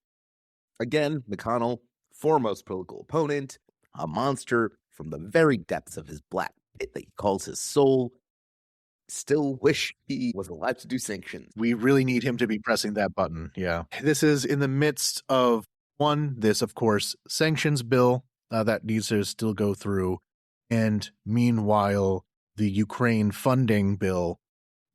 Again, McConnell, foremost political opponent, a monster from the very depths of his black pit that he calls his soul. Still wish he was alive to do sanctions. We really need him to be pressing that button. Yeah. This is in the midst of this, of course, sanctions bill that needs to still go through. And meanwhile, the Ukraine funding bill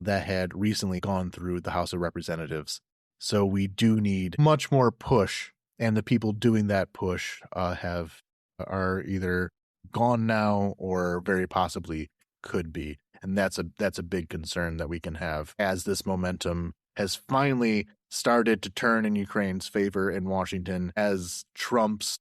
that had recently gone through the House of Representatives. So we do need much more push, and the people doing that push are either gone now or very possibly could be. And that's a big concern that we can have as this momentum has finally started to turn in Ukraine's favor in Washington, as Trump's,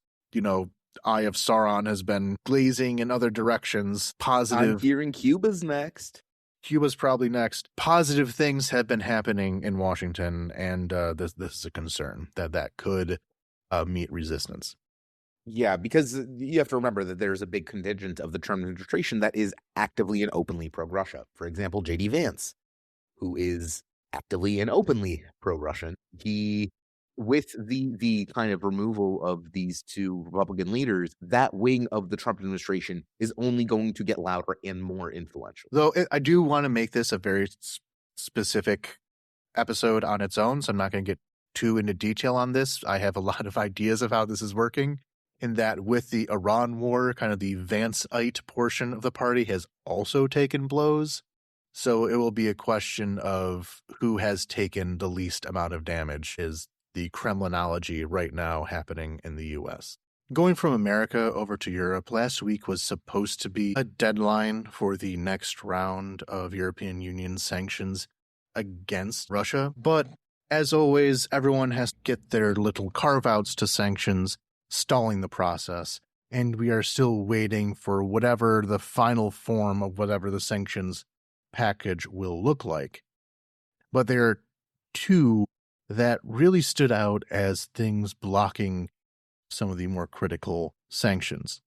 Eye of Sauron has been glazing in other directions. I'm hearing Cuba's next. Cuba's probably next. Positive things have been happening in Washington, and this is a concern that could meet resistance. Yeah, because you have to remember that there's a big contingent of the Trump administration that is actively and openly pro-Russia. For example, J.D. Vance, who is actively and openly pro-Russian. He, with the kind of removal of these two Republican leaders, that wing of the Trump administration is only going to get louder and more influential. Though I do want to make this a very specific episode on its own, so I'm not going to get too into detail on this. I have a lot of ideas of how this is working, in that with the Iran war, kind of the Vanceite portion of the party has also taken blows. So it will be a question of who has taken the least amount of damage, is the Kremlinology right now happening in the U.S. Going from America over to Europe, last week was supposed to be a deadline for the next round of European Union sanctions against Russia. But as always, everyone has to get their little carve-outs to sanctions, stalling the process. And we are still waiting for whatever the final form of whatever the sanctions package will look like. But there are two that really stood out as things blocking some of the more critical sanctions.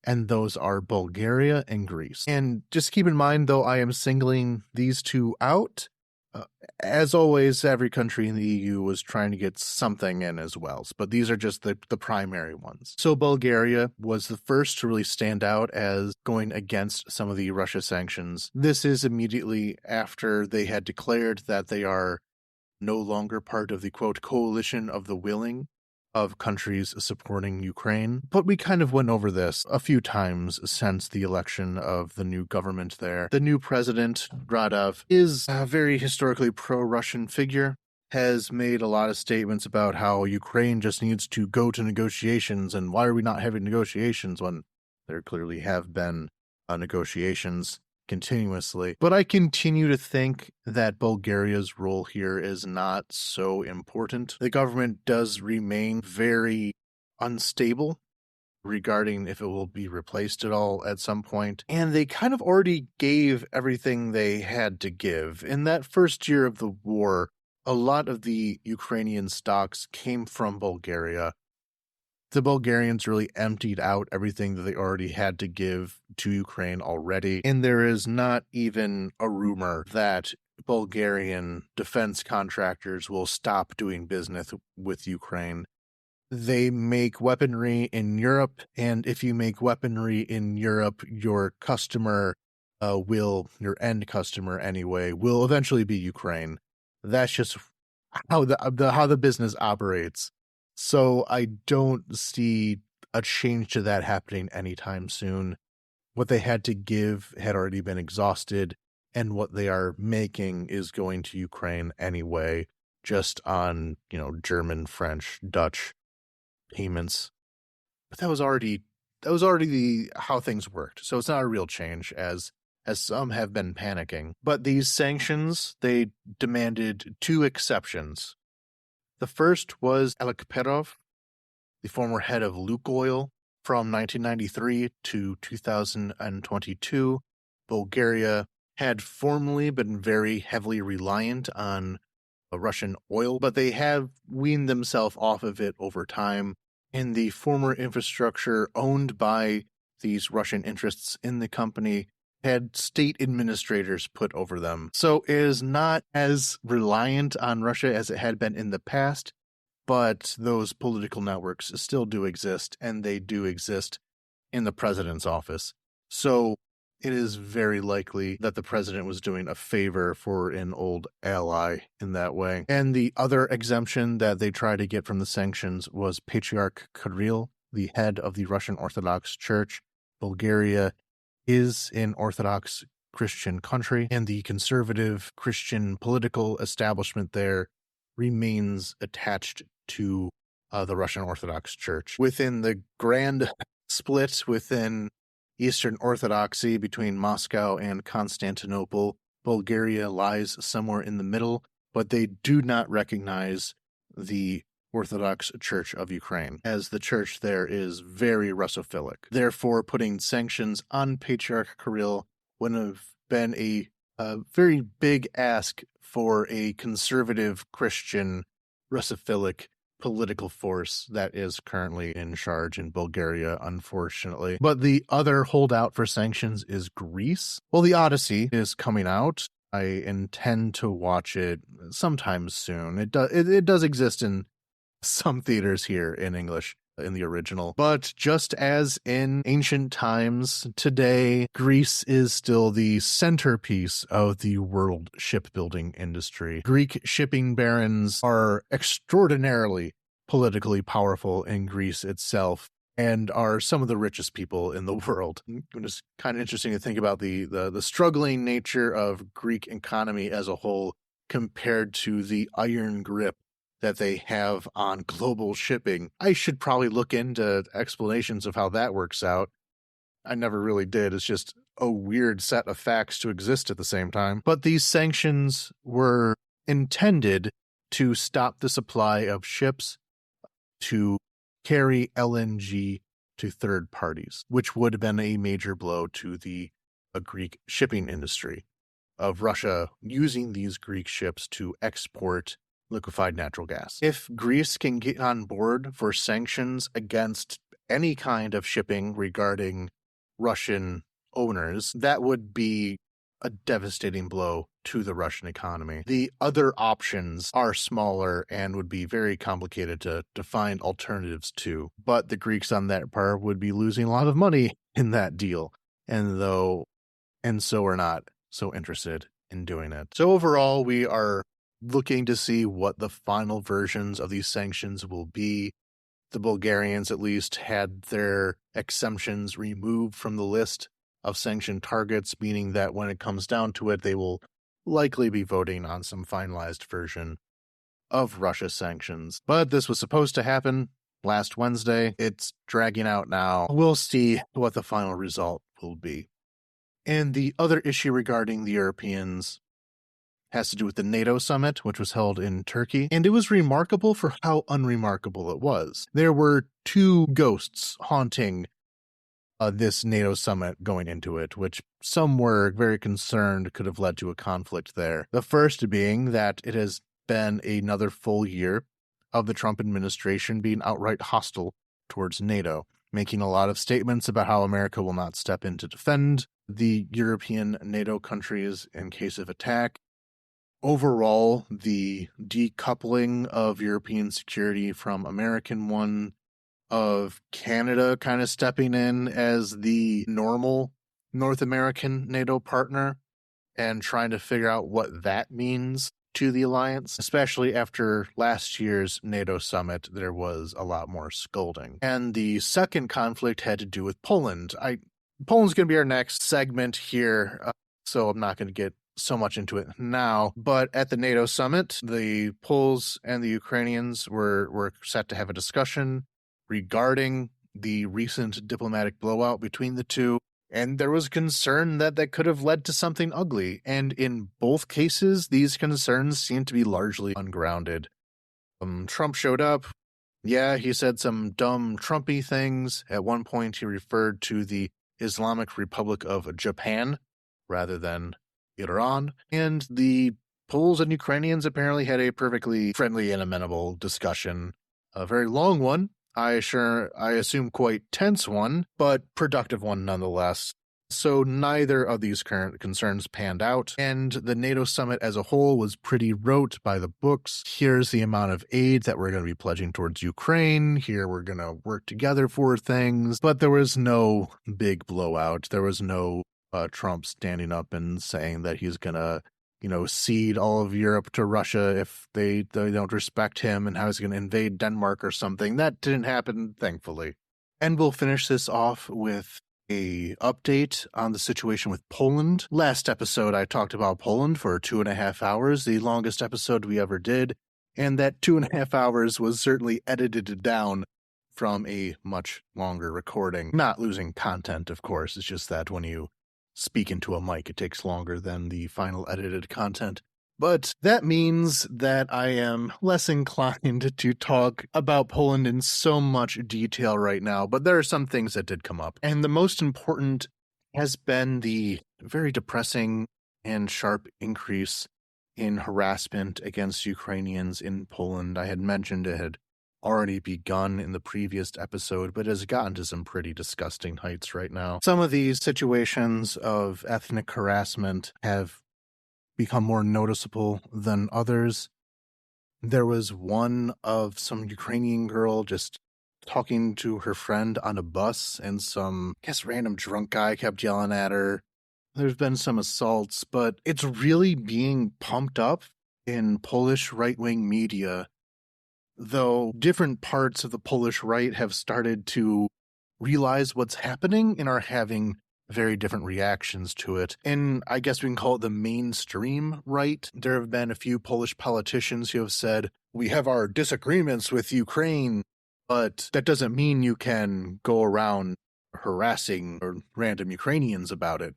And those are Bulgaria and Greece. And just keep in mind, though, I am singling these two out. As always, every country in the EU was trying to get something in as well, but these are just the primary ones. So Bulgaria was the first to really stand out as going against some of the Russia sanctions. This is immediately after they had declared that they are no longer part of the, quote, coalition of the willing of countries supporting Ukraine. But we kind of went over this a few times since the election of the new government there. The new president, Radov, is a very historically pro-Russian figure, has made a lot of statements about how Ukraine just needs to go to negotiations, and why are we not having negotiations when there clearly have been negotiations continuously. But I continue to think that Bulgaria's role here is not so important. The government does remain very unstable regarding if it will be replaced at all at some point. And they kind of already gave everything they had to give. In that first year of the war, a lot of the Ukrainian stocks came from Bulgaria. The Bulgarians really emptied out everything that they already had to give to Ukraine already. And there is not even a rumor that Bulgarian defense contractors will stop doing business with Ukraine. they make weaponry in Europe, and if you make weaponry in Europe, your end customer anyway, will eventually be Ukraine. That's just how the business operates. So I don't see a change to that happening anytime soon. What they had to give had already been exhausted, and what they are making is going to Ukraine anyway, just on, German, French, Dutch payments. But that was already how things worked. So it's not a real change, as some have been panicking. But these sanctions, they demanded two exceptions. The first was Oleksandr Fedorov, the former head of Lukoil, from 1993 to 2022. Bulgaria had formerly been very heavily reliant on Russian oil, but they have weaned themselves off of it over time. And the former infrastructure owned by these Russian interests in the company had state administrators put over them. So it is not as reliant on Russia as it had been in the past, but those political networks still do exist, and they do exist in the president's office. So it is very likely that the president was doing a favor for an old ally in that way. And the other exemption that they tried to get from the sanctions was Patriarch Kirill, the head of the Russian Orthodox Church. Bulgaria is an Orthodox Christian country, and the conservative Christian political establishment there remains attached to the Russian Orthodox Church. Within the grand split within Eastern Orthodoxy between Moscow and Constantinople, Bulgaria lies somewhere in the middle, but they do not recognize the Orthodox Church of Ukraine, as the church there is very Russophilic. Therefore, putting sanctions on Patriarch Kirill would have been a very big ask for a conservative Christian Russophilic political force that is currently in charge in Bulgaria, unfortunately. But the other holdout for sanctions is Greece. Well, the Odyssey is coming out. I intend to watch it sometime soon. It does exist in some theaters here in English, in the original. But just as in ancient times, today, Greece is still the centerpiece of the world shipbuilding industry. Greek shipping barons are extraordinarily politically powerful in Greece itself, and are some of the richest people in the world. It's kind of interesting to think about the struggling nature of Greek economy as a whole compared to the iron grip that they have on global shipping. I should probably look into explanations of how that works out. I never really did. It's just a weird set of facts to exist at the same time. But these sanctions were intended to stop the supply of ships to carry LNG to third parties, which would have been a major blow to the Greek shipping industry, of Russia using these Greek ships to export liquefied natural gas. If Greece can get on board for sanctions against any kind of shipping regarding Russian owners, that would be a devastating blow to the Russian economy. The other options are smaller and would be very complicated to find alternatives to, but the Greeks on that part would be losing a lot of money in that deal, and so are not so interested in doing it. So overall, we are looking to see what the final versions of these sanctions will be. The Bulgarians at least had their exemptions removed from the list of sanctioned targets, meaning that when it comes down to it, they will likely be voting on some finalized version of Russia sanctions. But this was supposed to happen last Wednesday. It's dragging out now. We'll see what the final result will be. And the other issue regarding the Europeans has to do with the NATO summit, which was held in Turkey, and it was remarkable for how unremarkable it was. There were two ghosts haunting this NATO summit going into it, which some were very concerned could have led to a conflict there. The first being that it has been another full year of the Trump administration being outright hostile towards NATO, making a lot of statements about how America will not step in to defend the European NATO countries in case of attack. overall, the decoupling of European security from American one, of Canada kind of stepping in as the normal North American NATO partner and trying to figure out what that means to the alliance, especially after last year's NATO summit, there was a lot more scolding. And the second conflict had to do with Poland. Poland's going to be our next segment here, so I'm not going to get so much into it now. But at the NATO summit, the Poles and the Ukrainians were set to have a discussion regarding the recent diplomatic blowout between the two. And there was concern that could have led to something ugly. And in both cases, these concerns seem to be largely ungrounded. Trump showed up. Yeah, he said some dumb Trumpy things. At one point, he referred to the Islamic Republic of Japan rather than Iran. And the Poles and Ukrainians apparently had a perfectly friendly and amenable discussion. A very long one. I assume quite tense one, but productive one nonetheless. So neither of these current concerns panned out, and the NATO summit as a whole was pretty rote by the books. Here's the amount of aid that we're going to be pledging towards Ukraine. Here we're going to work together for things. But there was no big blowout. There was no Trump standing up and saying that he's going to cede all of Europe to Russia if they don't respect him, and how he's going to invade Denmark or something. That didn't happen, thankfully. And we'll finish this off with a update on the situation with Poland. Last episode, I talked about Poland for 2.5 hours, the longest episode we ever did, and that 2.5 hours was certainly edited down from a much longer recording. Not losing content, of course. It's just that when you speak into a mic, it takes longer than the final edited content. But that means that I am less inclined to talk about Poland in so much detail right now, but there are some things that did come up. And the most important has been the very depressing and sharp increase in harassment against Ukrainians in Poland. I had mentioned it had already begun in the previous episode, but has gotten to some pretty disgusting heights right now. Some of these situations of ethnic harassment have become more noticeable than others. There was one of some Ukrainian girl just talking to her friend on a bus, and some, random drunk guy kept yelling at her. There's been some assaults, but it's really being pumped up in Polish right-wing media, though different parts of the Polish right have started to realize what's happening and are having very different reactions to it. And I guess we can call it the mainstream right. There have been a few Polish politicians who have said, we have our disagreements with Ukraine, but that doesn't mean you can go around harassing random Ukrainians about it.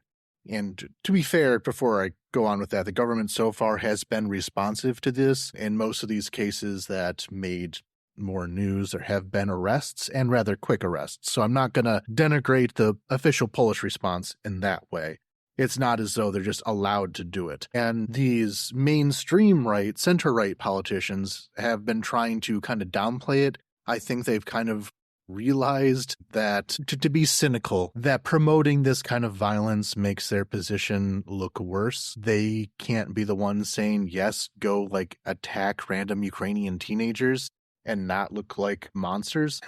And to be fair, before I go on with that, the government so far has been responsive to this. In most of these cases that made more news, there have been arrests, and rather quick arrests. So I'm not going to denigrate the official Polish response in that way. It's not as though they're just allowed to do it. And these mainstream right, center-right politicians have been trying to kind of downplay it. I think they've kind of realized that, to be cynical, that promoting this kind of violence makes their position look worse. They can't be the ones saying, yes, go attack random Ukrainian teenagers and not look like monsters.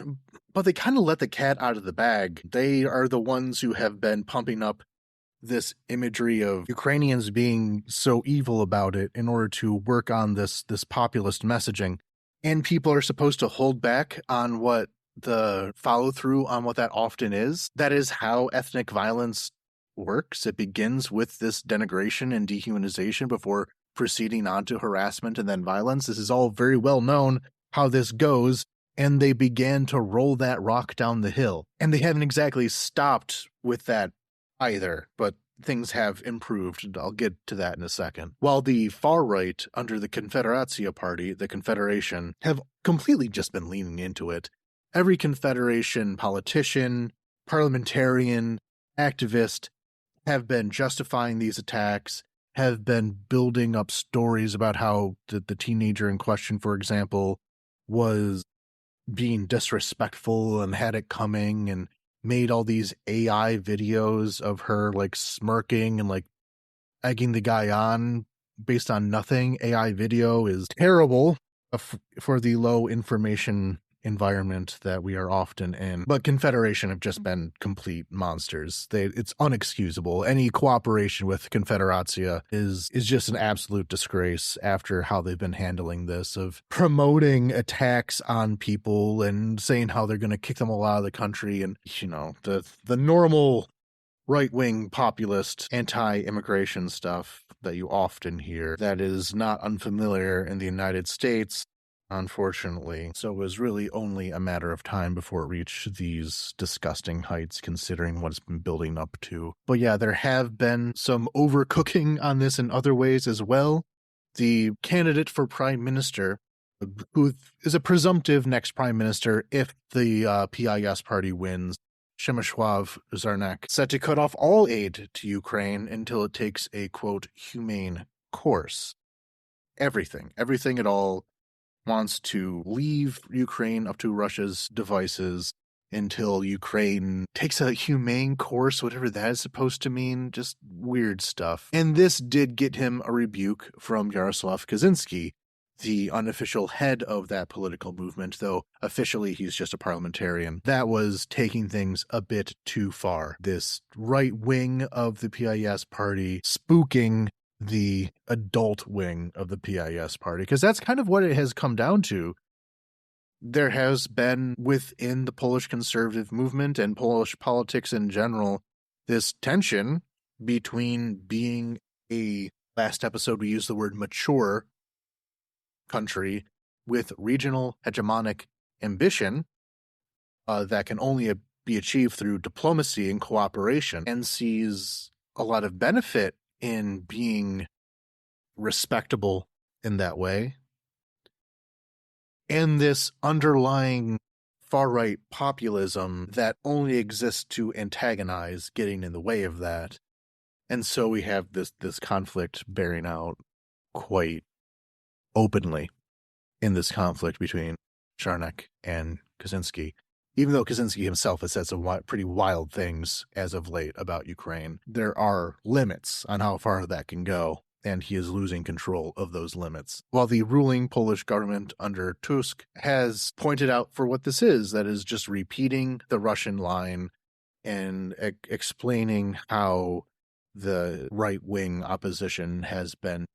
But they kind of let the cat out of the bag. They are the ones who have been pumping up this imagery of Ukrainians being so evil about it in order to work on this populist messaging. And people are supposed to hold back on what the follow through on what that often is. That is how ethnic violence works. It begins with this denigration and dehumanization before proceeding on to harassment and then violence. This is all very well known how this goes, and they began to roll that rock down the hill. And they haven't exactly stopped with that either, but things have improved. I'll get to that in a second. While the far right, under the Confederacja party, the Confederation, have completely just been leaning into it. Every Confederation politician, parliamentarian, activist have been justifying these attacks, have been building up stories about how the teenager in question, for example, was being disrespectful and had it coming, and made all these AI videos of her smirking and egging the guy on based on nothing AI video is terrible for the low information environment that we are often in. But Confederation have just been complete monsters. It's unexcusable. Any cooperation with Confederatia is just an absolute disgrace after how they've been handling this, of promoting attacks on people and saying how they're going to kick them all out of the country, and the normal right-wing populist anti-immigration stuff that you often hear that is not unfamiliar in the United States, unfortunately. So it was really only a matter of time before it reached these disgusting heights, considering what it's been building up to. But yeah, there have been some overcooking on this in other ways as well. The candidate for prime minister, who is a presumptive next prime minister if the PIS party wins, Przemysław Czarnek, set to cut off all aid to Ukraine until it takes a, quote, humane course. Everything at all, wants to leave Ukraine up to Russia's devices until Ukraine takes a humane course, whatever that is supposed to mean. Just weird stuff. And this did get him a rebuke from Yaroslav Kaczynski, the unofficial head of that political movement, though officially he's just a parliamentarian. That was taking things a bit too far. This right wing of the PIS party spooking the adult wing of the PIS party, because that's kind of what it has come down to. There has been within the Polish conservative movement and Polish politics in general this tension between being last episode we used the word mature country with regional hegemonic ambition that can only be achieved through diplomacy and cooperation, and sees a lot of benefit in being respectable in that way. And this underlying far-right populism that only exists to antagonize getting in the way of that. And so we have this conflict bearing out quite openly in this conflict between Czarnek and Kaczynski. Even though Kaczynski himself has said some pretty wild things as of late about Ukraine, there are limits on how far that can go, and he is losing control of those limits. While the ruling Polish government under Tusk has pointed out for what this is, that is just repeating the Russian line and explaining how the right-wing opposition has been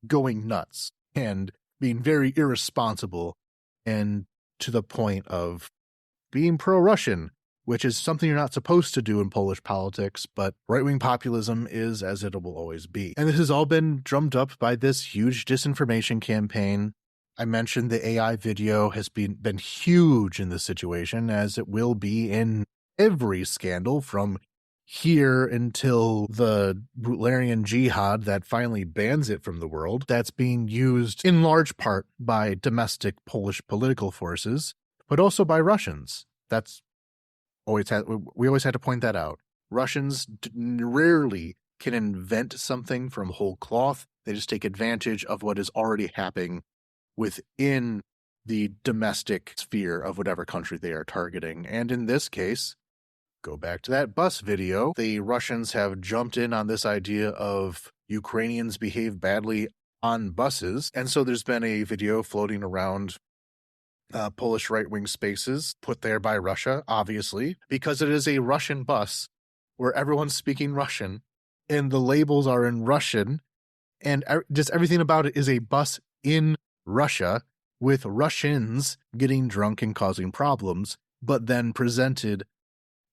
going nuts and being very irresponsible, and to the point of being pro-Russian, which is something you're not supposed to do in Polish politics, but right-wing populism is as it will always be. And this has all been drummed up by this huge disinformation campaign. I mentioned the AI video has been huge in this situation, as it will be in every scandal from here until the Butlerian jihad that finally bans it from the world. That's being used in large part by domestic Polish political forces, but also by Russians. We always had to point that out. Russians rarely can invent something from whole cloth. They just take advantage of what is already happening within the domestic sphere of whatever country they are targeting. And in this case, go back to that bus video, the Russians have jumped in on this idea of Ukrainians behave badly on buses. And so there's been a video floating around Polish right-wing spaces put there by Russia, obviously, because it is a Russian bus where everyone's speaking Russian and the labels are in Russian, and just everything about it is a bus in Russia with Russians getting drunk and causing problems, but then presented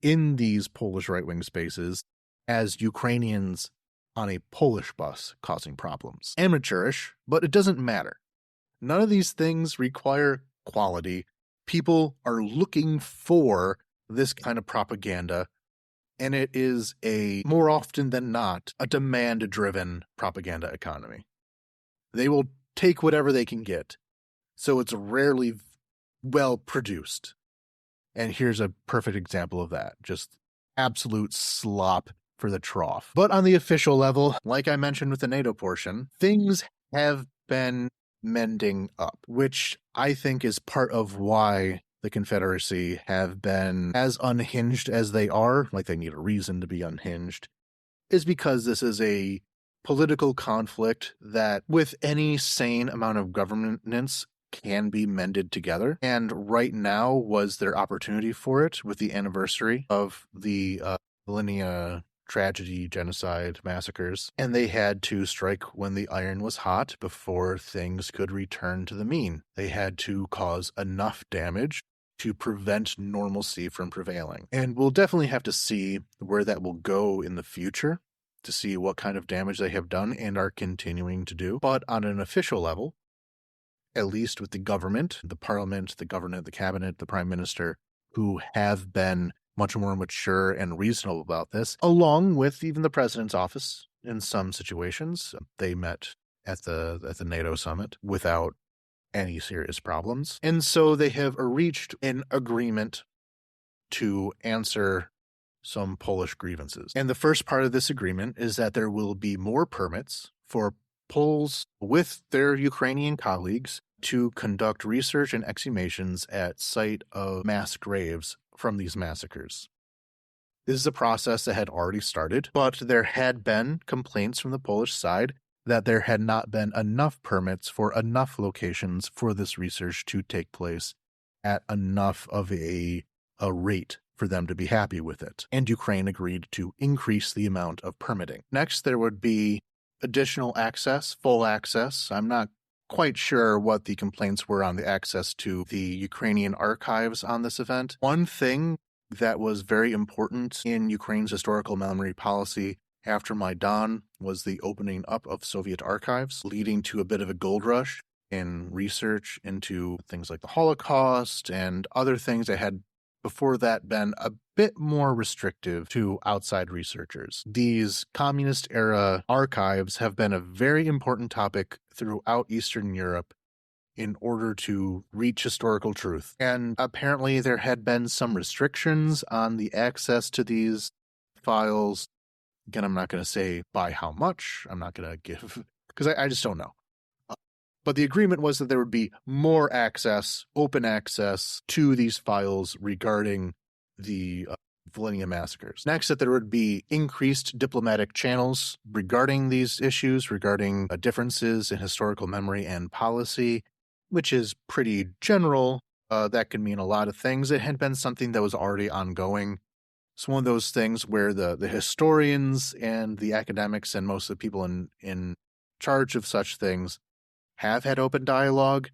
in these Polish right-wing spaces as Ukrainians on a Polish bus causing problems. Amateurish, but it doesn't matter. None of these things require quality. People are looking for this kind of propaganda, and it is more often than not, a demand-driven propaganda economy. They will take whatever they can get, so it's rarely well produced. And here's a perfect example of that. Just absolute slop for the trough. But on the official level, like I mentioned with the NATO portion, things have been mending up, which I think is part of why the Confederacy have been as unhinged as they are, like they need a reason to be unhinged, is because this is a political conflict that, with any sane amount of governance, can be mended together. And right now was their opportunity for it with the anniversary of the Volhynia tragedy, genocide, massacres. And they had to strike when the iron was hot before things could return to the mean. They had to cause enough damage to prevent normalcy from prevailing. And we'll definitely have to see where that will go in the future to see what kind of damage they have done and are continuing to do. But on an official level, at least with the government, the parliament, the government, the cabinet, the prime minister, who have been much more mature and reasonable about this, along with even the president's office in some situations. They met at the NATO summit without any serious problems. And so they have reached an agreement to answer some Polish grievances. And the first part of this agreement is that there will be more permits for Poles with their Ukrainian colleagues to conduct research and exhumations at site of mass graves from these massacres. This is a process that had already started, but there had been complaints from the Polish side that there had not been enough permits for enough locations for this research to take place at enough of a rate for them to be happy with it. And Ukraine agreed to increase the amount of permitting. Next, there would be additional access, full access. I'm not quite sure what the complaints were on the access to the Ukrainian archives on this event. One thing that was very important in Ukraine's historical memory policy after Maidan was the opening up of Soviet archives, leading to a bit of a gold rush in research into things like the Holocaust and other things that had before that been a bit more restrictive to outside researchers. These communist-era archives have been a very important topic throughout Eastern Europe in order to reach historical truth. And apparently there had been some restrictions on the access to these files. Again, I'm not going to say by how much. I'm not going to give, because I just don't know. But the agreement was that there would be more access, open access to these files regarding the Volhynia massacres. Next, that there would be increased diplomatic channels regarding these issues, regarding differences in historical memory and policy, which is pretty general. That could mean a lot of things. It had been something that was already ongoing. It's one of those things where the historians and the academics and most of the people in charge of such things have had open dialogue,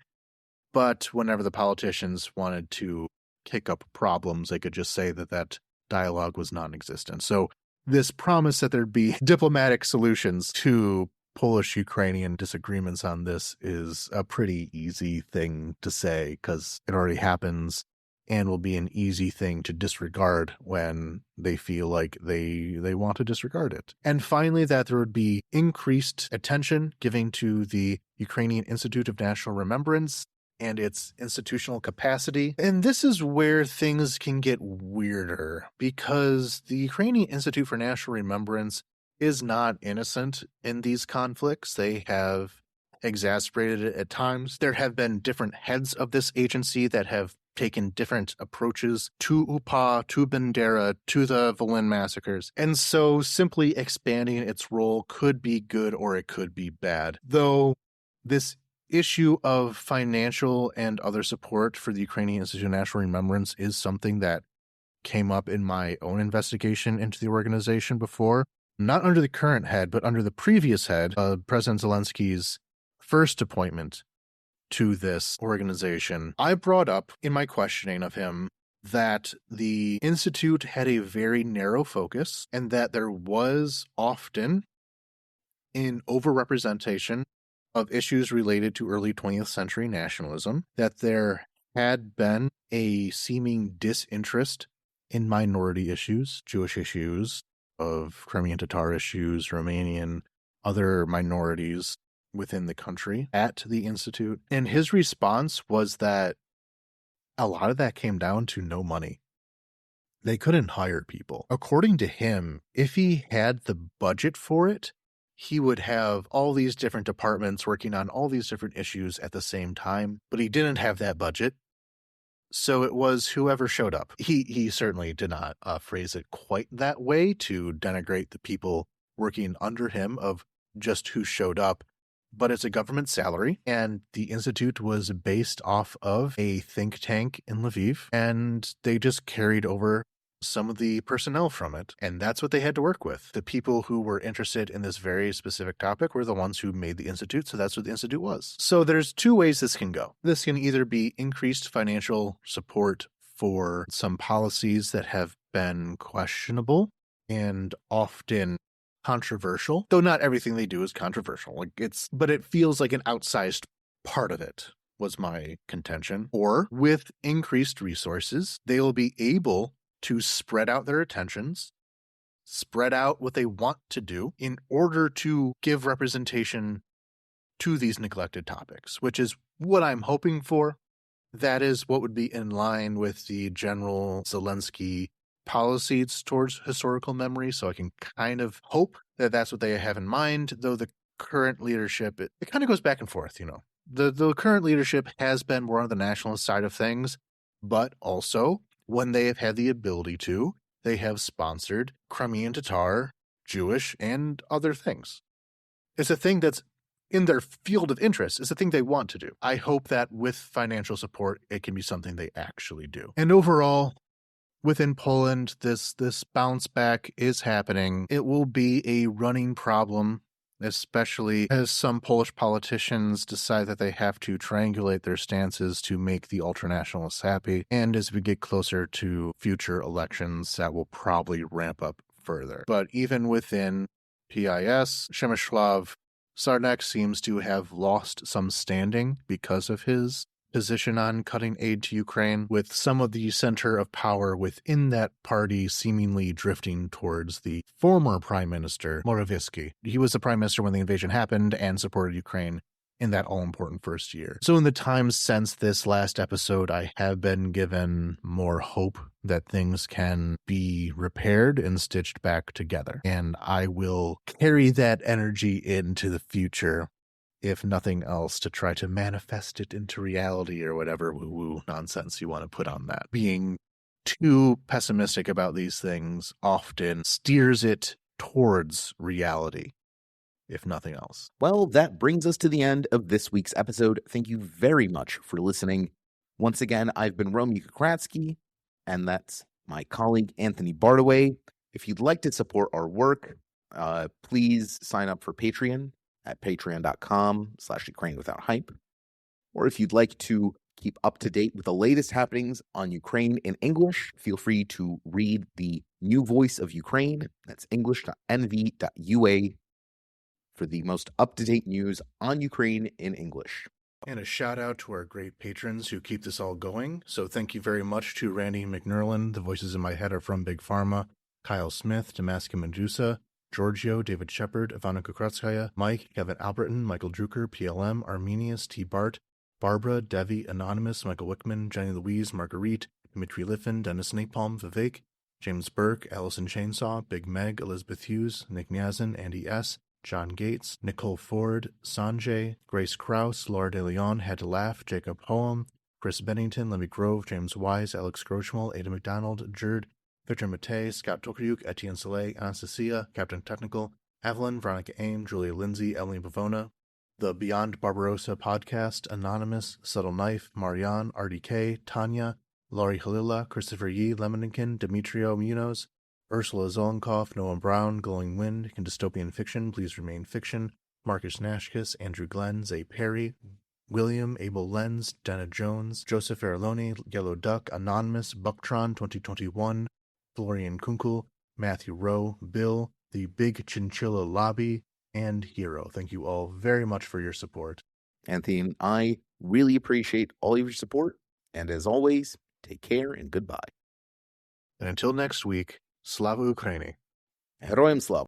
but whenever the politicians wanted to kick up problems, they could just say that dialogue was non-existent. So this promise that there'd be diplomatic solutions to Polish-Ukrainian disagreements on this is a pretty easy thing to say because it already happens and will be an easy thing to disregard when they feel like they want to disregard it. And finally, that there would be increased attention given to the Ukrainian Institute of National Remembrance and its institutional capacity. And this is where things can get weirder because the Ukrainian Institute for National Remembrance is not innocent in these conflicts. They have exacerbated it at times. There have been different heads of this agency that have taken different approaches to UPA, to Bandera, to the Volyn massacres. And so simply expanding its role could be good or it could be bad. Though this issue of financial and other support for the Ukrainian Institute of National Remembrance is something that came up in my own investigation into the organization before, not under the current head, but under the previous head, President Zelensky's first appointment to this organization. I brought up in my questioning of him that the Institute had a very narrow focus and that there was often an overrepresentation of issues related to early 20th century nationalism, that there had been a seeming disinterest in minority issues, Jewish issues, of Crimean Tatar issues, Romanian, other minorities within the country at the Institute. And his response was that a lot of that came down to no money. They couldn't hire people. According to him, if he had the budget for it, he would have all these different departments working on all these different issues at the same time, but he didn't have that budget. So it was whoever showed up. He certainly did not phrase it quite that way to denigrate the people working under him of just who showed up, but it's a government salary, and the institute was based off of a think tank in Lviv, and they just carried over some of the personnel from it, and that's what they had to work with. The people who were interested in this very specific topic were the ones who made the institute, so that's what the institute was. So there's two ways this can go. This can either be increased financial support for some policies that have been questionable and often controversial, though not everything they do is controversial. But it feels like an outsized part of it, was my contention. Or with increased resources, they will be able to spread out their attentions, spread out what they want to do in order to give representation to these neglected topics, which is what I'm hoping for. That is what would be in line with the general Zelensky policies towards historical memory, so I can kind of hope that that's what they have in mind, though the current leadership, it kind of goes back and forth, you know. The current leadership has been more on the nationalist side of things, but also, when they have had the ability to, they have sponsored Crimean Tatar, Jewish, and other things. It's a thing that's in their field of interest. It's a thing they want to do. I hope that with financial support, it can be something they actually do. And overall, within Poland, this bounce back is happening. It will be a running problem, especially as some Polish politicians decide that they have to triangulate their stances to make the ultranationalists happy. And as we get closer to future elections, that will probably ramp up further. But even within PIS, Przemysław Czarnek seems to have lost some standing because of his position on cutting aid to Ukraine, with some of the center of power within that party seemingly drifting towards the former Prime Minister Morawiecki. He was the Prime Minister when the invasion happened and supported Ukraine in that all-important first year. So in the time since this last episode, I have been given more hope that things can be repaired and stitched back together. And I will carry that energy into the future, if nothing else, to try to manifest it into reality or whatever woo-woo nonsense you want to put on that. Being too pessimistic about these things often steers it towards reality, if nothing else. Well, that brings us to the end of this week's episode. Thank you very much for listening. Once again, I've been Romy Kukratsky, and that's my colleague Anthony Bardaway. If you'd like to support our work, please sign up for Patreon at patreon.com/UkraineWithoutHype. Or if you'd like to keep up to date with the latest happenings on Ukraine in English, feel free to read the New Voice of Ukraine. That's english.nv.ua for the most up-to-date news on Ukraine in English. And a shout out to our great patrons who keep this all going. So thank you very much to Randy McNerlin. The voices in my head are from Big Pharma, Kyle Smith, Damaska Medusa, Giorgio, David Shepard, Ivana Kukratskaya, Mike, Kevin Alberton, Michael Drucker, PLM, Arminius, T. Bart, Barbara, Devi, Anonymous, Michael Wickman, Jenny Louise, Marguerite, Dmitry Liffin, Dennis Napalm, Vivek, James Burke, Allison Chainsaw, Big Meg, Elizabeth Hughes, Nick Nyazin, Andy S., John Gates, Nicole Ford, Sanjay, Grace Krause, Laura De Leon, Had to Laugh, Jacob Hoem, Chris Bennington, Lemmy Grove, James Wise, Alex Grochmal, Ada McDonald, Jerd, Victor Matei, Scott Tokaryuk, Etienne Soleil, Anastasia, Captain Technical, Evelyn, Veronica Aim, Julia Lindsay, Emily Bavona, the Beyond Barbarossa podcast, Anonymous, Subtle Knife, Marianne, RDK, Tanya, Laurie Halila, Christopher Yee, Lemoninkin, Demetrio Munoz, Ursula Zolenkoff, Noah Brown, Glowing Wind, Can Dystopian Fiction Please Remain Fiction, Marcus Nashkis, Andrew Glenn, Zay Perry, William, Abel Lenz, Dana Jones, Joseph Araloni, Yellow Duck, Anonymous, Bucktron 2021, Florian Kunkel, Matthew Rowe, Bill, The Big Chinchilla Lobby, and Hero. Thank you all very much for your support. Anthony and I really appreciate all of your support. And as always, take care and goodbye. And until next week, Slava Ukraini. Heroям слава!